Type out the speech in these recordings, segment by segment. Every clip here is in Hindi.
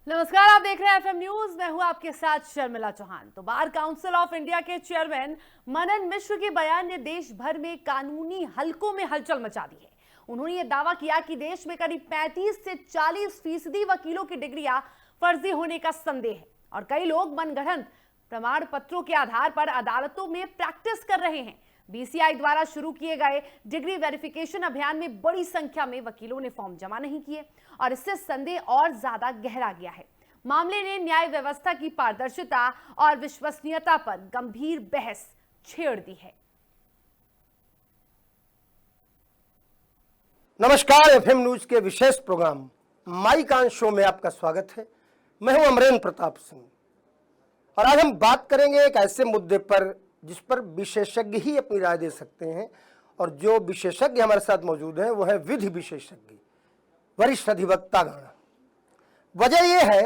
नमस्कार, आप देख रहे हैं एफएम न्यूज। मैं हूं आपके साथ शर्मिला चौहान। तो बार काउंसिल ऑफ इंडिया के चेयरमैन मनन मिश्र के बयान ने देश भर में कानूनी हलकों में हलचल मचा दी है। उन्होंने ये दावा किया कि देश में करीब 35 से 40% वकीलों की डिग्रियां फर्जी होने का संदेह है और कई लोग मनगढ़ंत प्रमाण पत्रों के आधार पर अदालतों में प्रैक्टिस कर रहे हैं। बीसीआई द्वारा शुरू किए गए डिग्री वेरिफिकेशन अभियान में बड़ी संख्या में वकीलों ने फॉर्म जमा नहीं किए और इससे संदेह और ज्यादा गहरा गया है। मामले ने न्याय व्यवस्था की पारदर्शिता और विश्वसनीयता पर गंभीर बहस छेड़ दी है। नमस्कार, एफएम न्यूज के विशेष प्रोग्राम माई कान शो में आपका स्वागत है। मैं हूं अमरेंद्र प्रताप सिंह और आज हम बात करेंगे एक ऐसे मुद्दे पर जिस पर विशेषज्ञ ही अपनी राय दे सकते हैं और जो विशेषज्ञ हमारे साथ मौजूद हैं वो है विधि विशेषज्ञ, वरिष्ठ अधिवक्तागण। वजह यह है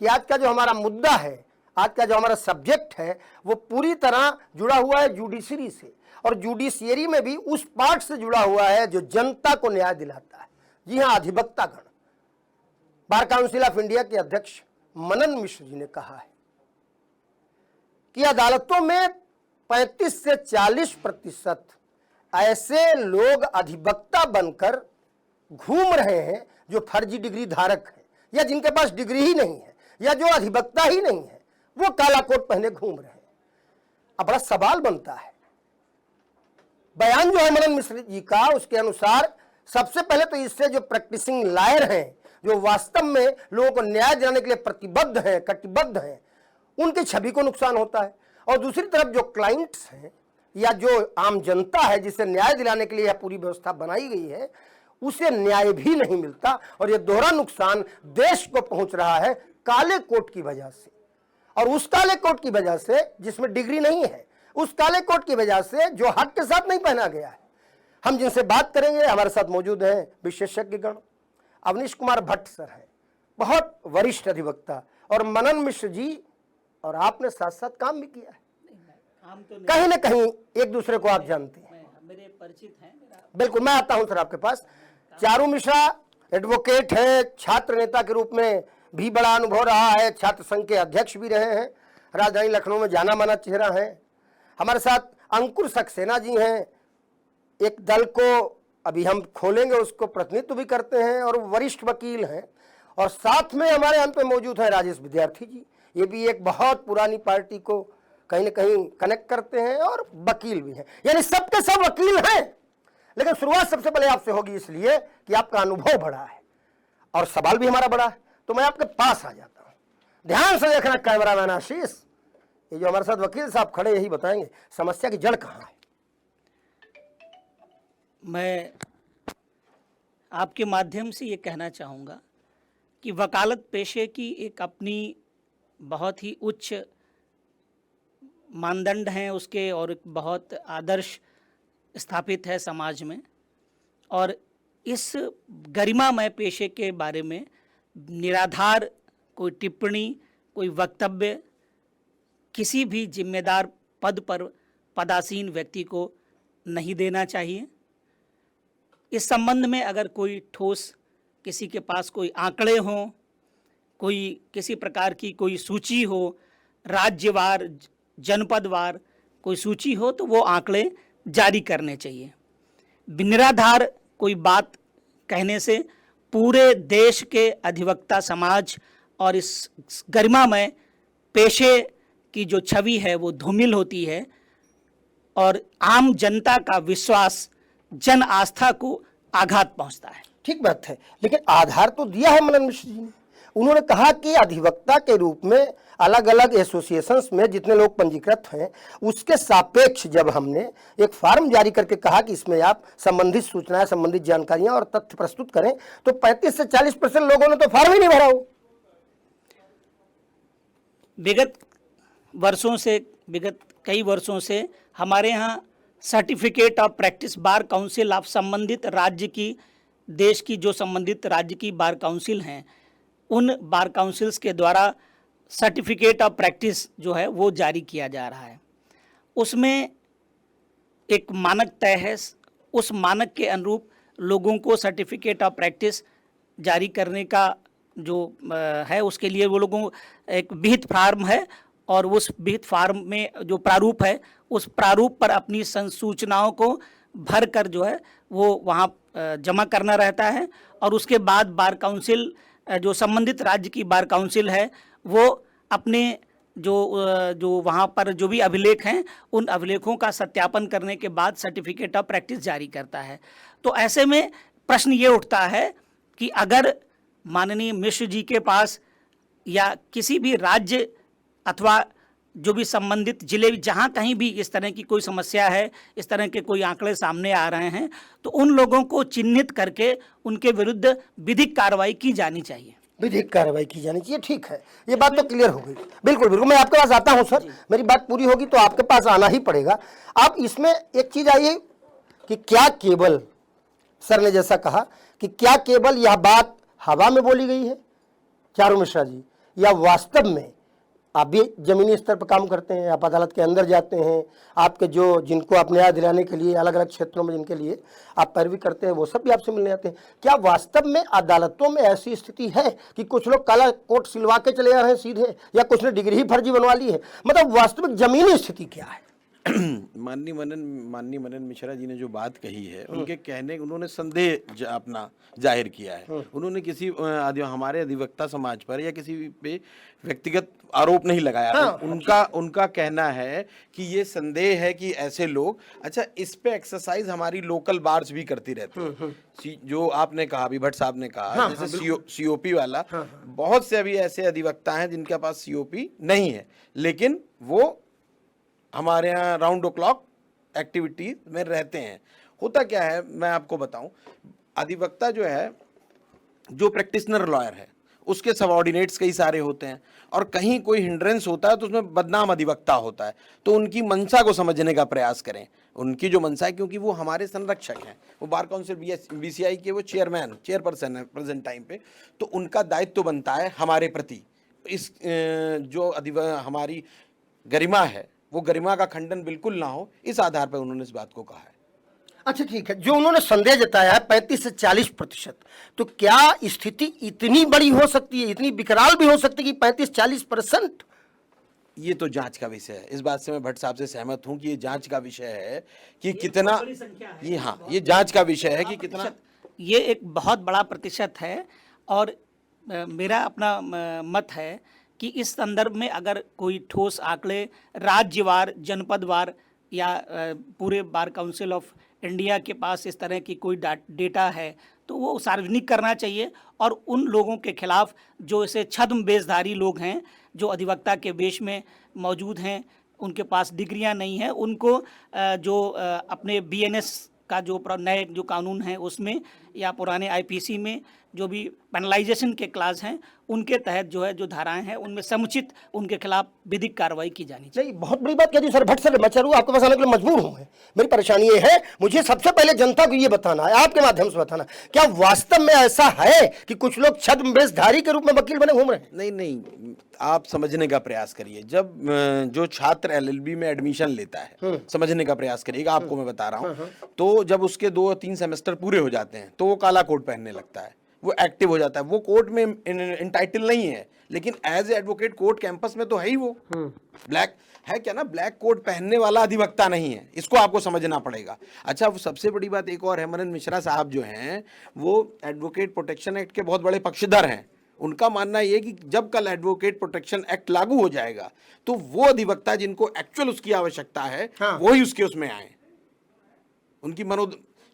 कि आज का जो हमारा मुद्दा है, आज का जो हमारा सब्जेक्ट है, वो पूरी तरह जुड़ा हुआ है जुडिशरी से और जुडिशियरी में भी उस पार्ट से जुड़ा हुआ है जो जनता को न्याय दिलाता है। जी हाँ, अधिवक्तागण। बार काउंसिल ऑफ इंडिया के अध्यक्ष मनन मिश्र जी ने कहा है कि अदालतों में 35 से 40% ऐसे लोग अधिवक्ता बनकर घूम रहे हैं जो फर्जी डिग्री धारक हैं या जिनके पास डिग्री ही नहीं है या जो अधिवक्ता ही नहीं है, वो काला कोट पहने घूम रहे हैं। अब बड़ा सवाल बनता है। बयान जो है मनन मिश्र जी का, उसके अनुसार सबसे पहले तो इससे जो प्रैक्टिसिंग लॉयर हैं, जो वास्तव में लोगों को न्याय दिलाने के लिए प्रतिबद्ध हैं, कटिबद्ध हैं, उनकी छवि को नुकसान होता है और दूसरी तरफ जो क्लाइंट्स हैं या जो आम जनता है जिसे न्याय दिलाने के लिए यह पूरी व्यवस्था बनाई गई है, उसे न्याय भी नहीं मिलता और यह दोहरा नुकसान देश को पहुंच रहा है काले कोट की वजह से। और उस काले कोट की वजह से जिसमें डिग्री नहीं है, उस काले कोट की वजह से जो हक के साथ नहीं पहना गया है। हम जिनसे बात करेंगे, हमारे साथ मौजूद हैं विशेषज्ञगण। अवनीश कुमार भट्ट सर हैं, बहुत वरिष्ठ अधिवक्ता, और मनन मिश्र जी, और आपने साथ साथ काम भी किया है। कहीं ना कहीं एक दूसरे को आप जानते हैं, मेरे परिचित हैं। बिल्कुल। मैं आता हूं सर आपके पास। चारू मिश्रा एडवोकेट है, छात्र नेता के रूप में भी बड़ा अनुभव रहा है, छात्र संघ के अध्यक्ष भी रहे हैं, राजधानी लखनऊ में जाना माना चेहरा है। हमारे साथ अंकुर सक्सेना जी हैं, एक दल को अभी हम खोलेंगे, उसको प्रतिनिधित्व भी करते हैं और वरिष्ठ वकील हैं। और साथ में हमारे अंत में मौजूद है राजेश विद्यार्थी जी, ये भी एक बहुत पुरानी पार्टी को कहीं ना कहीं कनेक्ट करते हैं और वकील भी हैं। यानी सबके सब वकील हैं। लेकिन शुरुआत सबसे पहले आपसे होगी, इसलिए कि आपका अनुभव बड़ा है और सवाल भी हमारा बड़ा है। तो मैं आपके पास आ जाता हूं, ध्यान से देखना कैमरामैन आशीष। ये जो हमारे साथ वकील साहब खड़े, यही बताएंगे समस्या की जड़ कहां है। मैं आपके माध्यम से ये कहना चाहूँगा कि वकालत पेशे की एक अपनी बहुत ही उच्च मानदंड हैं उसके, और एक बहुत आदर्श स्थापित है समाज में। और इस गरिमामय पेशे के बारे में निराधार कोई टिप्पणी, कोई वक्तव्य किसी भी जिम्मेदार पद पर पदासीन व्यक्ति को नहीं देना चाहिए। इस संबंध में अगर कोई ठोस, किसी के पास कोई आंकड़े हों, कोई किसी प्रकार की कोई सूची हो, राज्यवार, जनपदवार कोई सूची हो, तो वो आंकड़े जारी करने चाहिए। निराधार कोई बात कहने से पूरे देश के अधिवक्ता समाज और इस गरिमामय पेशे की जो छवि है वो धूमिल होती है और आम जनता का विश्वास, जन आस्था को आघात पहुंचता है। ठीक बात है, लेकिन आधार तो दिया है मनन मिश्र जी ने। उन्होंने कहा कि अधिवक्ता के रूप में अलग अलग एसोसिएशंस में जितने लोग पंजीकृत हैं, उसके सापेक्ष जब हमने एक फॉर्म जारी करके कहा कि इसमें आप संबंधित सूचनाएं, संबंधित जानकारियां और तथ्य प्रस्तुत करें, तो 35 से 40% लोगों ने तो फॉर्म ही नहीं भरा हो। विगत कई वर्षों से हमारे यहाँ certificate of practice bar council of संबंधित राज्य की, देश की जो संबंधित राज्य की बार काउंसिल हैं, उन बार काउंसिल्स के द्वारा सर्टिफिकेट ऑफ प्रैक्टिस जो है वो जारी किया जा रहा है। उसमें एक मानक तय है, उस मानक के अनुरूप लोगों को सर्टिफिकेट ऑफ प्रैक्टिस जारी करने का जो है उसके लिए वो लोगों एक विहित फार्म है, और उस विहित फार्म में जो प्रारूप है उस प्रारूप पर अपनी संसूचनाओं को भर कर जो है वो वहाँ जमा करना रहता है। और उसके बाद बार काउंसिल, जो संबंधित राज्य की बार काउंसिल है, वो अपने जो वहाँ पर जो भी अभिलेख हैं उन अभिलेखों का सत्यापन करने के बाद सर्टिफिकेट ऑफ प्रैक्टिस जारी करता है। तो ऐसे में प्रश्न ये उठता है कि अगर माननीय मिश्र जी के पास या किसी भी राज्य अथवा जो भी संबंधित जिले, जहाँ कहीं भी इस तरह की कोई समस्या है, इस तरह के कोई आंकड़े सामने आ रहे हैं, तो उन लोगों को चिन्हित करके उनके विरुद्ध विधिक कार्रवाई की जानी चाहिए। विधिक कार्रवाई की जानी चाहिए, ठीक है, ये बात तो क्लियर हो गई। बिल्कुल बिल्कुल, मैं आपके पास आता हूं सर, मेरी बात पूरी होगी तो आपके पास आना ही पड़ेगा। आप इसमें एक चीज आई कि क्या केवल, सर ने जैसा कहा कि क्या केवल यह बात हवा में बोली गई है चारू मिश्रा जी, या वास्तव में आप भी जमीनी स्तर पर काम करते हैं, आप अदालत के अंदर जाते हैं, आपके जो जिनको आप न्याय दिलाने के लिए अलग अलग क्षेत्रों में जिनके लिए आप पैरवी करते हैं वो सब भी आपसे मिलने आते हैं। क्या वास्तव में अदालतों में ऐसी स्थिति है कि कुछ लोग काला कोट सिलवा के चले आ रहे हैं सीधे, या कुछ ने डिग्री ही फर्जी बनवा ली है? मतलब वास्तविक जमीनी स्थिति क्या है? माननीय मनन मिश्रा जी ने जो बात कही है, उनके कहने, उन्होंने संदेह अपना जाहिर किया है। उन्होंने किसी हमारे अधिवक्ता समाज पर या किसी पे व्यक्तिगत आरोप नहीं लगाया। उनका कहना है कि ये संदेह है कि ऐसे लोग, अच्छा, इस पे एक्सरसाइज हमारी लोकल बार्स भी करती रहती है। जो आपने कहा, अभी भट्ट साहब ने कहा, जैसे सीओपी वाला, बहुत से अभी ऐसे अधिवक्ता हैं जिनके पास सीओपी नहीं है, लेकिन वो हमारे यहाँ राउंड द क्लॉक एक्टिविटीज में रहते हैं। होता क्या है, मैं आपको बताऊं, अधिवक्ता जो है, जो प्रैक्टिशनर लॉयर है, उसके सबऑर्डिनेट्स कई सारे होते हैं, और कहीं कोई हिंड्रेंस होता है तो उसमें बदनाम अधिवक्ता होता है। तो उनकी मंशा को समझने का प्रयास करें। उनकी जो मंशा है, क्योंकि वो हमारे संरक्षक हैं, वो बार काउंसिल बीसीआई के वो चेयरपर्सन है प्रेजेंट टाइम पे, तो उनका दायित्व तो बनता है हमारे प्रति। इस जो हमारी गरिमा है, वो गरिमा का खंडन बिल्कुल ना हो, इस आधार पर उन्होंने इस बात को कहा है। अच्छा, ठीक है, जो उन्होंने संदेह जताया है 35 से 40%, तो क्या स्थिति इतनी बड़ी हो सकती है, इतनी विकराल भी हो सकती है कि 35-40%? ये तो जांच का विषय है। इस बात से मैं भट्ट साहब से सहमत हूं कि ये जांच का विषय है कि कितना, ये हाँ, ये जांच का विषय है कि कितना, ये एक बहुत बड़ा प्रतिशत है। और मेरा अपना मत है कि इस संदर्भ में अगर कोई ठोस आंकड़े राज्यवार, जनपदवार या पूरे बार काउंसिल ऑफ इंडिया के पास इस तरह की कोई डेटा है तो वो सार्वजनिक करना चाहिए। और उन लोगों के खिलाफ जो ऐसे छद्म वेशधारी लोग हैं, जो अधिवक्ता के वेश में मौजूद हैं, उनके पास डिग्रियां नहीं हैं, उनको जो अपने बीएनएस का जो नए जो कानून है उसमें या पुराने आईपीसी में जो भी पेनलाइजेशन के क्लास हैं, उनके तहत जो है, जो धाराएं हैं, उनमें समुचित उनके खिलाफ विधिक कार्रवाई की जानी चाहिए। नहीं, बहुत बड़ी बात कह दी सर। भट्ट सर, मैं चलूँ, आपके पास आने के लिए मजबूर हूँ मैं। मेरी परेशानी ये है, मुझे सबसे पहले जनता को ये बताना है, आपके माध्यम से बताना, क्या वास्तव में ऐसा है कि कुछ लोग छद्म वेशधारी के रूप में वकील बने घूम रहे हैं? नहीं, आप समझने का प्रयास करिए। जब जो छात्र एलएलबी में एडमिशन लेता है, समझने का प्रयास करिएगा, आपको मैं बता रहा हूँ, तो जब उसके 2-3 सेमेस्टर पूरे हो जाते हैं तो वो काला कोट पहनने लगता है, वो एक्टिव हो जाता है। वो कोर्ट में इंटाइटल नहीं है, लेकिन as a advocate court campus में तो है ही। वो ब्लैक है क्या ना, ब्लैक कोट पहनने वाला अधिवक्ता नहीं है, इसको आपको समझना पड़ेगा। अच्छा, वो सबसे बड़ी बात एक और है, मनन मिश्रा साहब जो हैं वो एडवोकेट प्रोटेक्शन एक्ट के बहुत बड़े पक्षधर हैं। उनका मानना ये है कि जब कल एडवोकेट प्रोटेक्शन एक्ट लागू हो जाएगा तो वो अधिवक्ता जिनको एक्चुअल उसकी आवश्यकता है, वो ही उसके उसमें आए। उनकी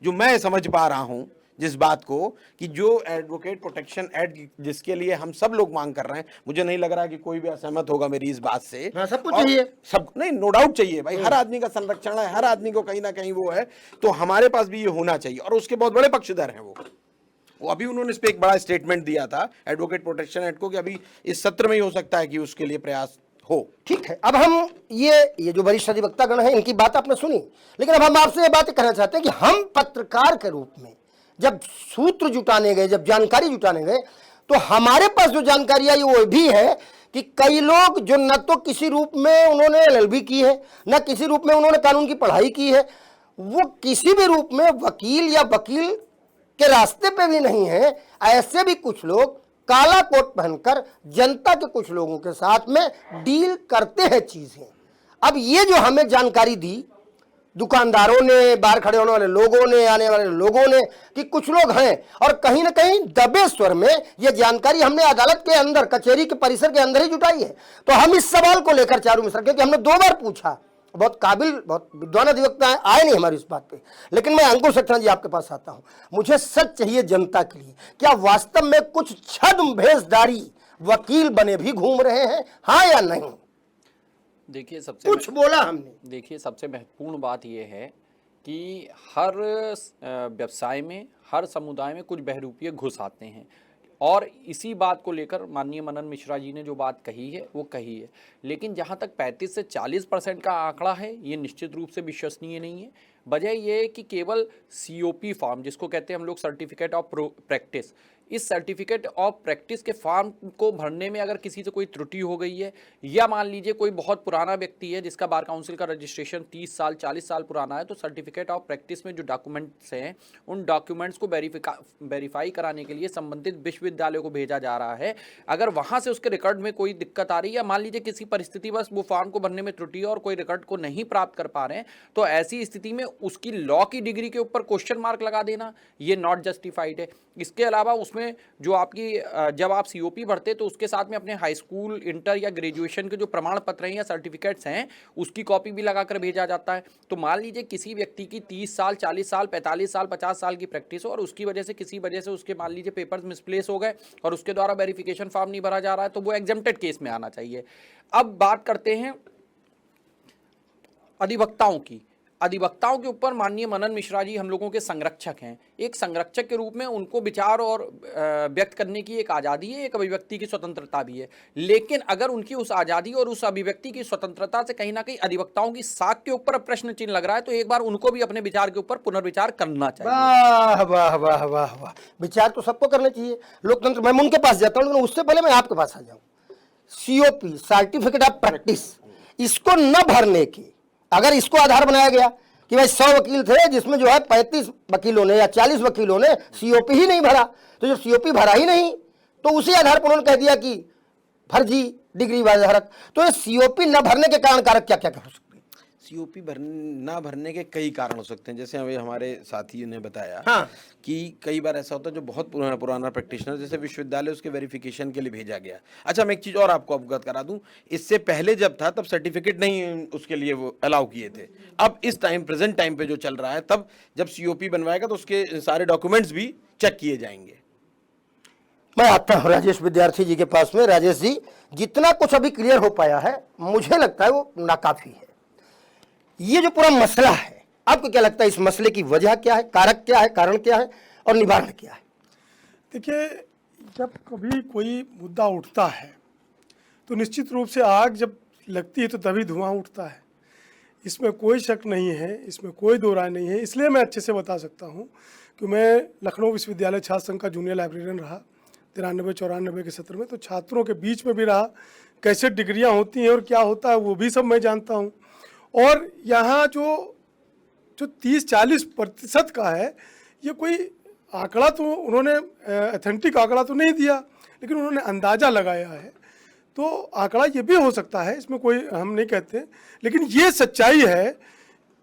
जो मैं समझ पा रहा हूं जिस बात को, कि जो एडवोकेट प्रोटेक्शन एक्ट जिसके लिए हम सब लोग मांग कर रहे हैं, मुझे नहीं लग रहा कि कोई भी असहमत होगा मेरी इस बात से। सबको चाहिए, सब नहीं, नो डाउट चाहिए भाई, हर आदमी का संरक्षण है, हर आदमी को कहीं ना कहीं वो है, तो हमारे पास भी ये होना चाहिए। और उसके बहुत बड़े पक्षधर हैं वो अभी उन्होंने इस पे एक बड़ा स्टेटमेंट दिया था एडवोकेट प्रोटेक्शन एक्ट को, कि अभी इस सत्र में ही हो सकता है कि उसके लिए प्रयास हो। ठीक है, अब हम ये जो वरिष्ठ अधिवक्तागण है, इनकी बात आपने सुनी, लेकिन अब हम आपसे ये बात कहना चाहते हैं कि हम पत्रकार के रूप में जब सूत्र जुटाने गए, जब जानकारी जुटाने गए, तो हमारे पास जो जानकारी आई वो भी है कि कई लोग जो न तो किसी रूप में उन्होंने एलएलबी की है, न किसी रूप में उन्होंने कानून की पढ़ाई की है, वो किसी भी रूप में वकील या वकील के रास्ते पे भी नहीं है, ऐसे भी कुछ लोग काला कोट पहनकर जनता के कुछ लोगों के साथ में डील करते हैं चीजें। अब ये जो हमें जानकारी दी दुकानदारों ने, बाहर खड़े होने वाले लोगों ने, आने वाले लोगों ने, कि कुछ लोग हैं और कहीं ना कहीं दबे स्वर में ये जानकारी हमने अदालत के अंदर, कचहरी के परिसर के अंदर ही जुटाई है। तो हम इस सवाल को लेकर चारू मिश्रा, क्योंकि हमने 2 बार पूछा, बहुत काबिल, बहुत विद्वान अधिवक्ता आए नहीं हमारी इस बात पे, लेकिन मैं अंकुश सक्सेना जी आपके पास आता हूं। मुझे सच चाहिए जनता के लिए, क्या वास्तव में कुछ छद्म भेषधारी वकील बने भी घूम रहे हैं, हाँ या नहीं? देखिए कुछ बोला हमने। देखिए सबसे महत्वपूर्ण बात यह है कि हर व्यवसाय में, हर समुदाय में कुछ बहरूपिये घुस आते हैं, और इसी बात को लेकर माननीय मनन मिश्रा जी ने जो बात कही है वो कही है। लेकिन जहाँ तक 35 से 40% का आंकड़ा है, ये निश्चित रूप से विश्वसनीय नहीं है। वजह ये है कि केवल COP फॉर्म, जिसको कहते हैं हम लोग सर्टिफिकेट ऑफ प्रैक्टिस, इस सर्टिफिकेट ऑफ प्रैक्टिस के फॉर्म को भरने में अगर किसी से कोई त्रुटि हो गई है, या मान लीजिए कोई बहुत पुराना व्यक्ति है जिसका बार काउंसिल का रजिस्ट्रेशन 30 साल 40 साल पुराना है, तो सर्टिफिकेट ऑफ प्रैक्टिस में जो डॉक्यूमेंट्स हैं उन डॉक्यूमेंट्स को वेरीफाई कराने के लिए संबंधित विश्वविद्यालय को भेजा जा रहा है। अगर वहाँ से उसके रिकॉर्ड में कोई दिक्कत आ रही है, या मान लीजिए किसी परिस्थिति बस वो फॉर्म को भरने में त्रुटि है और कोई रिकॉर्ड को नहीं प्राप्त कर पा रहे हैं, तो ऐसी स्थिति में उसकी लॉ की डिग्री के ऊपर क्वेश्चन मार्क लगा देना ये नॉट जस्टिफाइड है। इसके अलावा उसमें जो आपकी जब आप COP भरते तो उसके साथ में अपने हाई स्कूल, इंटर या ग्रेजुएशन के जो प्रमाण पत्र हैं या सर्टिफिकेट्स हैं उसकी कॉपी भी लगाकर भेजा जाता है। तो मान लीजिए किसी व्यक्ति की 30 साल 40 साल 45 साल 50 साल की प्रैक्टिस हो और उसकी वजह से किसी वजह से उसके मान लीजिए पेपर्स मिसप्लेस हो गए और उसके द्वारा वेरिफिकेशन फॉर्म नहीं भरा जा रहा है, तो वो एग्जेम्प्टेड केस में आना चाहिए। अब बात करते हैं अधिवक्ताओं की। अधिवक्ताओं के ऊपर माननीय मनन मिश्रा जी हम लोगों के संरक्षक हैं। एक संरक्षक के रूप में उनको विचार और व्यक्त करने की एक आज़ादी है, एक अभिव्यक्ति की स्वतंत्रता भी है। लेकिन अगर उनकी उस आज़ादी और उस अभिव्यक्ति की स्वतंत्रता से कहीं ना कहीं अधिवक्ताओं की साख के ऊपर प्रश्न चिन्ह लग रहा है, तो एक बार उनको भी अपने विचार के ऊपर पुनर्विचार करना चाहिए। वाह वाह वाह वाह वाह, विचार तो सबको करना चाहिए, लोकतंत्र। मैं उनके पास जाता हूँ, लेकिन उससे पहले मैं आपके पास आ जाऊँ। COP सर्टिफिकेट ऑफ प्रैक्टिस, इसको न भरने की, अगर इसको आधार बनाया गया कि भाई 100 वकील थे जिसमें जो है 35 वकीलों ने या 40 वकीलों ने COP ही नहीं भरा, तो जब COP भरा ही नहीं तो उसी आधार पर उन्होंने कह दिया कि फर्जी डिग्री वाधारक। तो ये COP न भरने के कारण कारक क्या क्या हो सकते हैं? COP ना भरने के कई कारण हो सकते हैं, जैसे अभी हमारे साथी ने बताया हाँ। कि कई बार ऐसा होता है जो बहुत पुराना प्रैक्टिशनर जैसे विश्वविद्यालय उसके वेरिफिकेशन के लिए भेजा गया। अच्छा, मैं एक चीज़ और आपको अवगत करा दूं, इससे पहले जब था तब सर्टिफिकेट नहीं उसके लिए वो अलाउ किए थे। अब इस टाइम प्रेजेंट टाइम पे जो चल रहा है, तब जब COP बनवाएगा तो उसके सारे डॉक्यूमेंट्स भी चेक किए जाएंगे। मैं आता हूँ राजेश विद्यार्थी जी के पास में। राजेश जी, जितना कुछ अभी क्लियर हो पाया है मुझे लगता है वो नाकाफी है। ये जो पूरा मसला है, आपको क्या लगता है इस मसले की वजह क्या है, कारक क्या है, कारण क्या है और निवारण क्या है? देखिए, जब कभी कोई मुद्दा उठता है तो निश्चित रूप से आग जब लगती है तो तभी धुआं उठता है, इसमें कोई शक नहीं है, इसमें कोई दो राय नहीं है। इसलिए मैं अच्छे से बता सकता हूँ कि मैं लखनऊ विश्वविद्यालय छात्र संघ का जूनियर लाइब्रेरियन रहा 93-94 के सत्र में, तो छात्रों के बीच में भी रहा, कैसे डिग्रियाँ होती हैं और क्या होता है वो भी सब मैं जानता हूँ। और यहाँ जो 30-40% का है, ये कोई आंकड़ा तो उन्होंने ऑथेंटिक आंकड़ा तो नहीं दिया, लेकिन उन्होंने अंदाज़ा लगाया है। तो आंकड़ा ये भी हो सकता है, इसमें कोई हम नहीं कहते, लेकिन ये सच्चाई है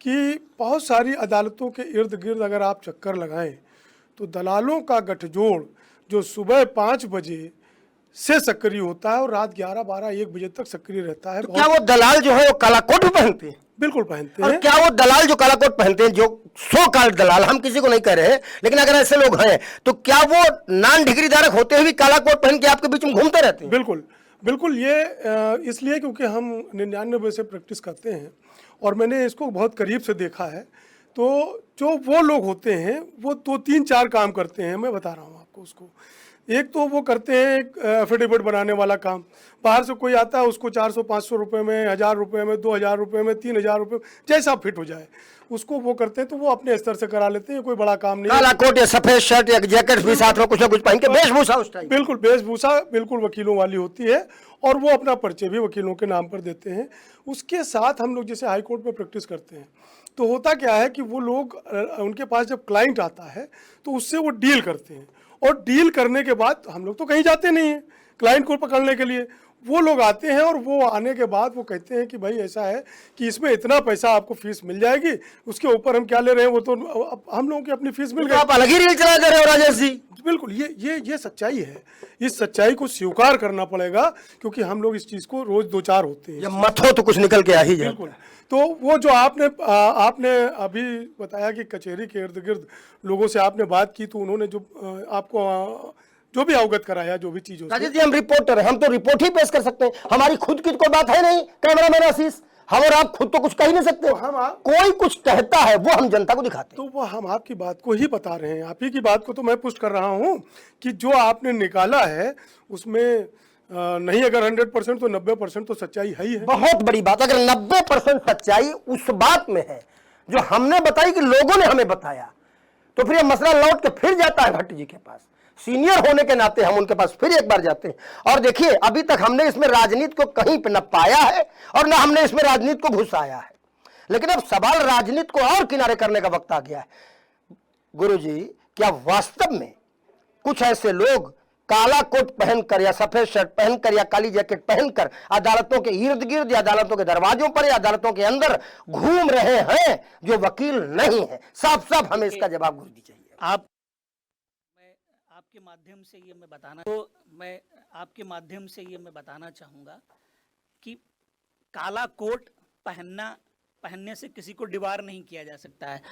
कि बहुत सारी अदालतों के इर्द गिर्द अगर आप चक्कर लगाएं तो दलालों का गठजोड़ जो सुबह 5 बजे से सक्रिय होता है और रात 11, 12, 1 बजे तक सक्रिय रहता है। तो क्या वो दलाल जो है वो काला कोट भी पहनते हैं? बिल्कुल पहनते और हैं। क्या वो दलाल जो काला कोट पहनते हैं, जो सो काल दलाल, हम किसी को नहीं कह रहे, लेकिन अगर ऐसे लोग हैं तो क्या वो नॉन डिग्री धारक होते हुए भी काला कोट पहन के आपके बीच में घूमते रहते हैं? बिल्कुल बिल्कुल, ये इसलिए क्योंकि हम 99 से प्रैक्टिस करते हैं और मैंने इसको बहुत करीब से देखा है। तो जो वो लोग होते हैं वो 2-3-4 काम करते हैं, मैं बता रहा हूँ आपको उसको। एक तो वो करते हैं एफिडेविट बनाने वाला काम, बाहर से कोई आता है उसको 400-500 रुपये में, 1000 रुपये में, 2000 रुपये में, 3000 रुपये, जैसा फिट हो जाए उसको वो करते हैं। तो वो अपने स्तर से करा लेते हैं, कोई बड़ा काम नहीं। काला कोट या सफेद शर्ट या जैकेट भी साथ में कुछ ना कुछ पहन के, वेशभूषा उस टाइम बिल्कुल वेशभूषा बिल्कुल वकीलों वाली होती है, और वो अपना पर्चे भी वकीलों के नाम पर देते हैं। उसके साथ हम लोग जैसे हाई कोर्ट में प्रैक्टिस करते हैं तो होता क्या है कि वो लोग, उनके पास जब क्लाइंट आता है तो उससे वो डील करते हैं और डील करने के बाद हम लोग तो कहीं जाते नहीं हैं क्लाइंट को पकड़ने के लिए, वो लोग आते हैं और वो आने के बाद वो कहते हैं कि भाई ऐसा है कि इसमें इतना पैसा आपको फीस मिल जाएगी, उसके ऊपर हम क्या ले रहे हैं वो तो हम लोगों की अपनी फीस मिल तो गई। आप अलग ही रील चला दे रहे हो राजेश जी। बिल्कुल, ये सच्चाई है, इस सच्चाई को स्वीकार करना पड़ेगा, क्योंकि हम लोग इस चीज़ को रोज दो चार होते हैं। जब मत हो तो कुछ निकल के आ ही जाए। बिल्कुल। तो वो जो आपने अभी बताया कि कचहरी के इर्द गिर्द लोगों से आपने बात की, तो उन्होंने जो आपको जो भी अवगत कराया जो भी चीज़ों से। राजेश जी, हम रिपोर्टर हैं, हम तो रिपोर्ट ही पेश कर सकते हैं, हमारी खुद की तो कोई बात है नहीं। कैमरामैन आशीष, हम और आप खुद तो कुछ कह ही नहीं सकते। कोई कुछ कहता है वो हम जनता को दिखाते हैं। तो वो हम आपकी बात को ही बता रहे हैं, आप ही की बात को तो मैं पुष्ट कर रहा हूँ कि जो आपने निकाला है उसमें नहीं अगर 100% तो 90% तो सच्चाई है ही है। बहुत बड़ी बात, अगर 90% सच्चाई उस बात में है जो हमने बताई कि लोगों ने हमें बताया, तो फिर ये मसला लौट के फिर जाता है भट्ट जी के पास। सीनियर होने के नाते हम उनके पास फिर एक बार जाते हैं। और देखिए, अभी तक हमने इसमें राजनीति को कहीं पे न पाया है और न हमने इसमें राजनीति को घुसाया है, लेकिन अब सवाल राजनीति को और किनारे करने का वक्त आ गया है। गुरुजी, क्या वास्तव में कुछ ऐसे लोग काला कोट पहनकर या सफेद शर्ट पहनकर या काली जैकेट पहनकर अदालतों के इर्द गिर्द या अदालतों के दरवाजों पर या अदालतों के अंदर घूम रहे हैं जो वकील नहीं है? साफ साफ हमें इसका जवाब गुरुजी चाहिए। मैं आपके माध्यम से ये मैं बताना चाहूँगा कि काला कोट पहनने से किसी को डिबार नहीं किया जा सकता है।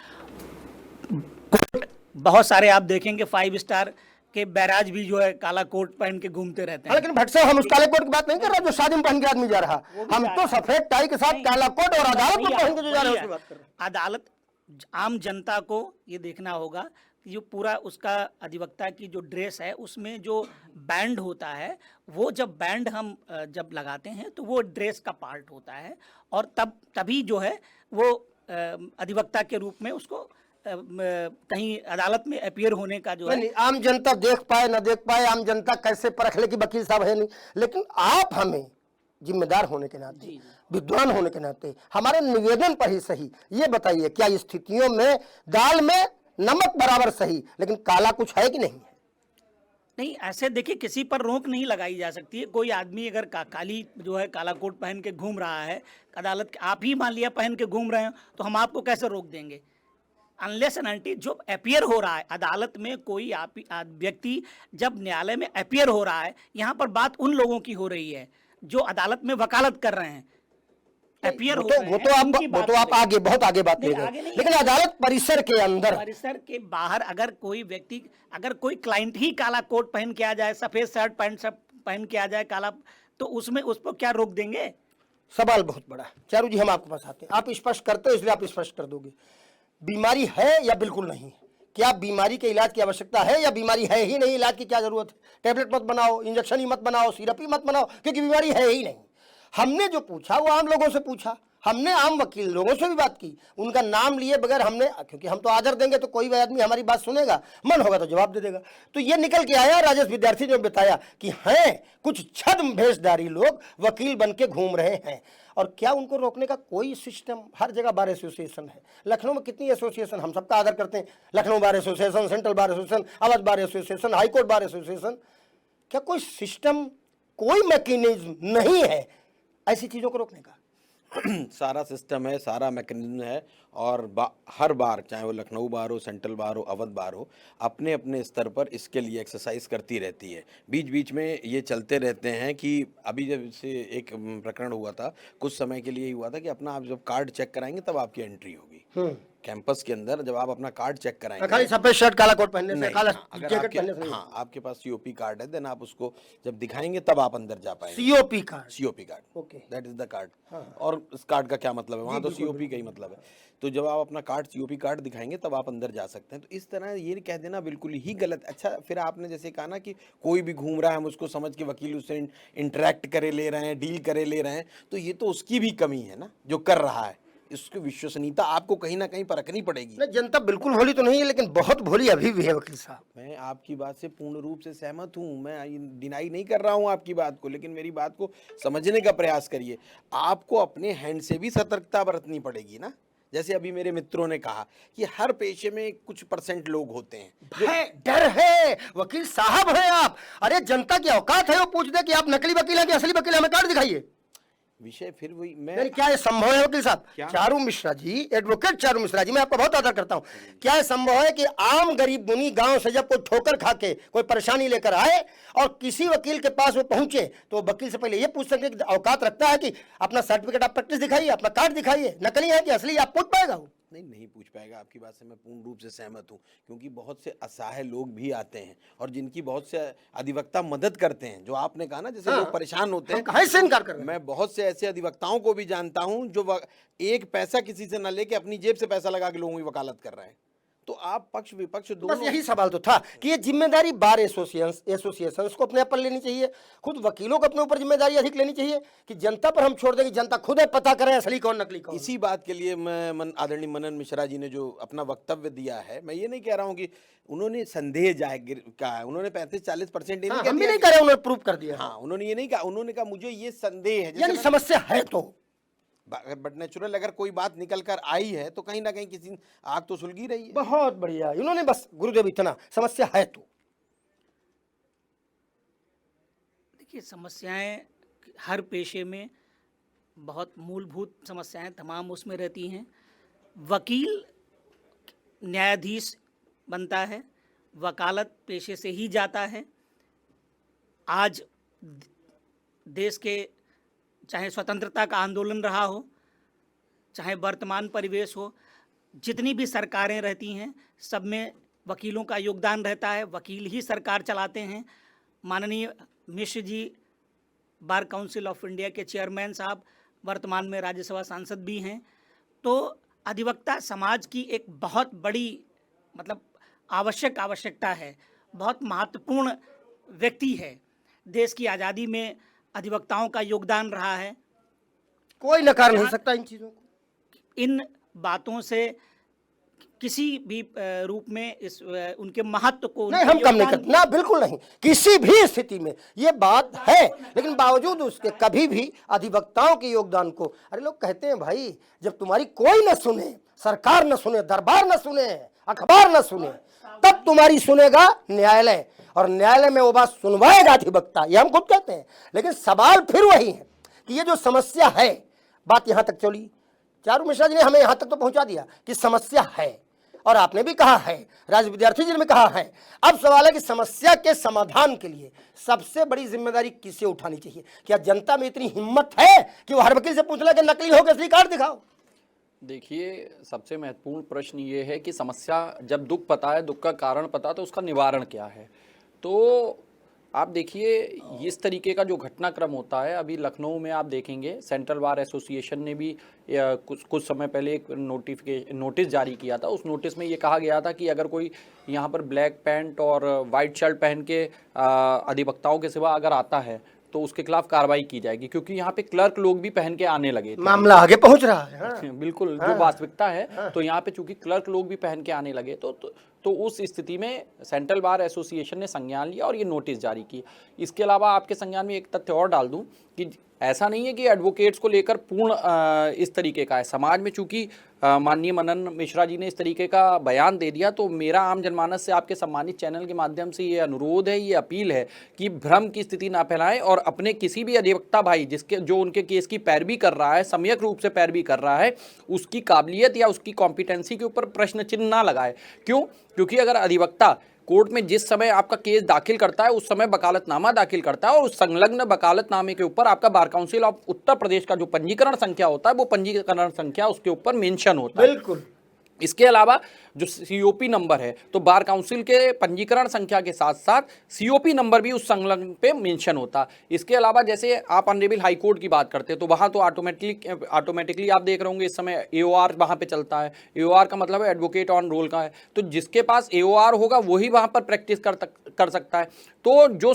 कोट बहुत सारे आप देखेंगे 5 स्टार के बैराज भी जो है काला कोट पहन के घूमते रहते हैं। लेकिन भट्ट साहब, हम उस काले कोट की बात नहीं कर रहे जो शादी में पहन के आदमी जा रहा, हम तो सफेद टाई के साथ काला कोट और अदालत में पहन के जो जा रहे हैं उसकी बात कर रहे हैं। अदालत, आम जनता को ये देखना होगा कि जो पूरा उसका अधिवक्ता की जो ड्रेस है उसमें जो बैंड होता है, वो जब बैंड हम जब लगाते हैं तो वो ड्रेस का पार्ट होता है, और तभी जो है वो अधिवक्ता के रूप में उसको कहीं अदालत में अपीयर होने का जो है। आम जनता देख पाए न देख पाए, आम जनता कैसे परख ले कि वकील साहब है नहीं, लेकिन आप हमें जिम्मेदार होने के नाते, विद्वान होने के नाते, हमारे निवेदन पर ही सही ये बताइए, क्या स्थितियों में दाल में नमक बराबर सही लेकिन काला कुछ है कि नहीं है? नहीं, ऐसे देखिए, किसी पर रोक नहीं लगाई जा सकती है। कोई आदमी अगर काली जो है काला कोट पहन के घूम रहा है अदालत, आप ही मान लिया पहन के घूम रहे हैं, तो हम आपको कैसे रोक देंगे? अनलेस एंड अनटिल जो अपीयर हो रहा है अदालत में, कोई व्यक्ति जब न्यायालय में अपीयर हो रहा है, यहाँ पर बात उन लोगों की हो रही है जो अदालत में वकालत कर रहे हैं, अपीयर हो रहे हैं, वो तो आप आगे बहुत आगे बात ले गए, लेकिन अदालत परिसर के अंदर, परिसर के बाहर अगर कोई व्यक्ति, अगर कोई क्लाइंट ही काला कोट पहन के आ जाए, सफेद शर्ट पहन के आ जाए काला, तो उसमें उस पर क्या रोक देंगे? सवाल बहुत बड़ा है। चारू जी, हम आपके पास आते हैं, आप स्पष्ट करते हो इसलिए आप स्पष्ट कर दोगे, बीमारी है या बिल्कुल नहीं है? क्या बीमारी के इलाज की आवश्यकता है या बीमारी है ही नहीं, इलाज की क्या जरूरत है? टेबलेट मत बनाओ, इंजेक्शन ही मत बनाओ, सिरप ही मत बनाओ, क्योंकि बीमारी है ही नहीं। हमने जो पूछा वो आम लोगों से पूछा, हमने आम वकील लोगों से भी बात की, उनका नाम लिए बगैर हमने, क्योंकि हम तो आदर देंगे तो कोई भी आदमी हमारी बात सुनेगा, मन होगा तो जवाब दे देगा। तो ये निकल के आया, राजेश विद्यार्थी ने बताया कि हैं कुछ छद्म भेषधारी लोग वकील बन के घूम रहे हैं, और क्या उनको रोकने का कोई सिस्टम? हर जगह बार एसोसिएशन है। लखनऊ में कितनी एसोसिएशन, हम सबका आदर करते हैं, Lucknow bar association, central bar association, Awadh bar association, high court bar association, क्या कोई सिस्टम, कोई मैकेनिज्म नहीं है ऐसी चीजों को रोकने का? सारा सिस्टम है, सारा मैकेनिज्म है, और हर बार, चाहे वो लखनऊ बार हो, सेंट्रल बार हो, अवध बार हो, अपने अपने स्तर पर इसके लिए एक्सरसाइज करती रहती है। बीच बीच में ये चलते रहते हैं कि अभी जब से एक प्रकरण हुआ था, कुछ समय के लिए हुआ था कि अपना आप जब कार्ड चेक कराएंगे तब आपकी एंट्री होगी कैंपस के अंदर। जब आप अपना कार्ड चेक कराएंगे, खाली सफेद शर्ट काला कोट पहनने से, काला अगर जैकेट पहनने से नहीं। हाँ, आपके पास सीओपी कार्ड है, देन आप उसको जब दिखाएंगे तब आप अंदर जा पाएंगे। COP card, COP card, okay, that is the card. और इस कार्ड का क्या मतलब है? वहाँ तो सीओपी का ही मतलब है। तो जब आप अपना कार्ड, सीओपी कार्ड दिखाएंगे तब आप अंदर जा सकते हैं। तो इस तरह ये कह देना बिल्कुल ही गलत। अच्छा, फिर आपने जैसे कहा ना कि कोई भी घूम रहा है, हम उसको समझ के वकील उससे इंटरेक्ट करे ले रहे हैं, डील करे ले रहे हैं, तो ये तो उसकी भी कमी है ना जो कर रहा है। इसकी विश्वसनीयता आपको कहीं ना कहीं परखनी पड़ेगी। नहीं, जनता बिल्कुल भोली तो नहीं है, लेकिन बहुत भोली अभी भी है वकील साहब। मैं आपकी बात से पूर्ण रूप से सहमत हूँ, मैं डिनाई नहीं कर रहा हूँ आपकी बात को, लेकिन मेरी बात को समझने का प्रयास करिए। आपको अपने हैंड से भी सतर्कता बरतनी पड़ेगी ना। जैसे अभी मेरे मित्रों ने कहा कि हर पेशे में कुछ % लोग होते हैं। है, डर है, वकील साहब हैं आप। अरे जनता की औकात है वो पूछ दे कि आप नकली वकील हैं कि असली वकील हैं, हमें कार्ड दिखाइए। विषय फिर वही नहीं, मैं क्या ये संभव है वकील साहब? क्या? चारू मिश्रा जी, एडवोकेट चारू मिश्रा जी, मैं आपका बहुत आदर करता हूं। क्या ये संभव है कि आम गरीब मुनि गांव से जब कोई ठोकर खा के कोई परेशानी लेकर आए और किसी वकील के पास वो पहुंचे तो वकील से पहले ये पूछ सके कि औकात रखता है कि अपना सर्टिफिकेट आप प्रैक्टिस दिखाइए, अपना कार्ड दिखाइए, नकली है कि असली, आप पूछ पाएगा वो? नहीं पूछ पाएगा। आपकी बात से मैं पूर्ण रूप से सहमत हूँ, क्योंकि बहुत से असहाय लोग भी आते हैं और जिनकी बहुत से अधिवक्ता मदद करते हैं। जो आपने कहा ना, जैसे हाँ, लोग परेशान होते हम हैं, कहाँ से इनकार कर रहे हैं? मैं बहुत से ऐसे अधिवक्ताओं को भी जानता हूं जो एक पैसा किसी से न लेके अपनी जेब से पैसा लगा के लोगों की वकालत कर रहे हैं। तो आप पक्ष विपक्ष बस दोनों। यही सवाल तो था कि ये जिम्मेदारी बार एसोसिएशन को अपने ऊपर लेनी चाहिए, खुद वकीलों को अपने ऊपर जिम्मेदारी अधिक लेनी चाहिए कि जनता पर हम छोड़ दें कि जनता खुद है पता करे असली कौन नकली कौन। इसी बात के लिए मैं आदरणीय मनन मिश्रा जी ने जो अपना वक्तव्य दिया है, मैं ये नहीं कह रहा हूँ कि उन्होंने संदेह जाहिर कहा है, उन्होंने 35-40% हाँ, हम भी नहीं करे, उन्होंने प्रूव कर दिया। हाँ, उन्होंने ये नहीं कहा, उन्होंने कहा मुझे ये संदेह है। यानी समस्या है तो बट नेचुरल अगर कोई बात निकल कर आई है तो कहीं ना कहीं किसी आग तो सुलगी रही है। बहुत बढ़िया, इन्होंने बस गुरुदेव इतना समस्या है तो। देखिए, समस्याएं हर पेशे में बहुत मूलभूत समस्याएं तमाम उसमें रहती हैं। वकील न्यायाधीश बनता है, वकालत पेशे से ही जाता है। आज देश के चाहे स्वतंत्रता का आंदोलन रहा हो, चाहे वर्तमान परिवेश हो, जितनी भी सरकारें रहती हैं सब में वकीलों का योगदान रहता है। वकील ही सरकार चलाते हैं। माननीय Mishra ji bar council of India के चेयरमैन साहब वर्तमान में राज्यसभा सांसद भी हैं। तो अधिवक्ता समाज की एक बहुत बड़ी आवश्यकता है, बहुत महत्वपूर्ण व्यक्ति है। देश की आज़ादी में अधिवक्ताओं का योगदान रहा है। कोई नकार नहीं सकता इन चीजों को। इन बातों से किसी भी रूप में उनके महत्व को नहीं, हम कम नहीं करते ना, बिल्कुल नहीं, किसी भी स्थिति में ये बात है। लेकिन बावजूद उसके कभी भी अधिवक्ताओं के योगदान को, अरे लोग कहते हैं भाई जब तुम्हारी कोई न सुने, सरकार न सुने, दरबार न सुने, अखबार न सुने, तब तुम्हारी सुनेगा न्यायालय, और न्यायालय में वो बात सुनवाएगा अधिवक्ता, ये हम खुद कहते हैं। लेकिन सवाल फिर वही है कि ये जो समस्या है, बात यहां तक चली, चारू मिश्रा जी ने हमें यहां तक तो पहुंचा दिया कि समस्या है, और आपने भी कहा है, राज विद्यार्थी जी ने भी कहा है। अब सवाल है कि समस्या के समाधान के लिए सबसे बड़ी जिम्मेदारी किसे उठानी चाहिए? क्या जनता में इतनी हिम्मत है कि वो हर वकील से पूछ ले कि नकली हो कि असली कार्ड दिखाओ? देखिए, सबसे महत्वपूर्ण प्रश्न ये है कि समस्या जब दुख पता है, दुख का कारण पता है, तो उसका निवारण क्या है। तो आप देखिए, इस तरीके का जो घटनाक्रम होता है, अभी लखनऊ में आप देखेंगे सेंट्रल बार एसोसिएशन ने भी कुछ समय पहले एक नोटिस जारी किया था। उस नोटिस में ये कहा गया था कि अगर कोई यहाँ पर ब्लैक पैंट और वाइट शर्ट पहन के अधिवक्ताओं के सिवा अगर आता है तो उसके खिलाफ कार्रवाई की जाएगी, क्योंकि यहाँ पे क्लर्क लोग भी पहन के आने लगे थे। मामला आगे पहुंच रहा है। हाँ। बिल्कुल, जो वास्तविकता है, तो यहाँ पे चूंकि क्लर्क लोग भी पहन के आने लगे तो उस स्थिति में सेंट्रल बार एसोसिएशन ने संज्ञान लिया और ये नोटिस जारी की। इसके अलावा आपके संज्ञान में एक तथ्य और डाल दूं कि ऐसा नहीं है कि एडवोकेट्स को लेकर पूर्ण इस तरीके का है। समाज में चूंकि माननीय मनन मिश्रा जी ने इस तरीके का बयान दे दिया, तो मेरा आम जनमानस से आपके सम्मानित चैनल के माध्यम से ये अनुरोध है, ये अपील है कि भ्रम की स्थिति ना फैलाएं और अपने किसी भी अधिवक्ता भाई जो उनके केस की पैरवी कर रहा है, सम्यक रूप से पैरवी कर रहा है, उसकी काबिलियत या उसकी कॉम्पिटेंसी के ऊपर प्रश्न चिन्ह ना लगाए। क्यों? क्योंकि अगर अधिवक्ता कोर्ट में जिस समय आपका केस दाखिल करता है उस समय वकालतनामा दाखिल करता है और उस संलग्न वकालतनामे के ऊपर आपका bar council of Uttar Pradesh का जो पंजीकरण संख्या होता है, वो पंजीकरण संख्या उसके ऊपर मेंशन होता है। बिल्कुल। इसके अलावा जो सीओपी नंबर है, तो बार काउंसिल के पंजीकरण संख्या के साथ साथ सीओपी नंबर भी उस संलग्न पे मेंशन होता। इसके अलावा जैसे आप ऑनरेबल हाई कोर्ट की बात करते हैं तो वहाँ तो ऑटोमेटिकली आप देख रहे होंगे इस समय एओआर वहाँ पे चलता है। एओआर का मतलब है एडवोकेट ऑन रोल का है, तो जिसके पास एओआर होगा वही वहाँ पर प्रैक्टिस कर सकता है। तो जो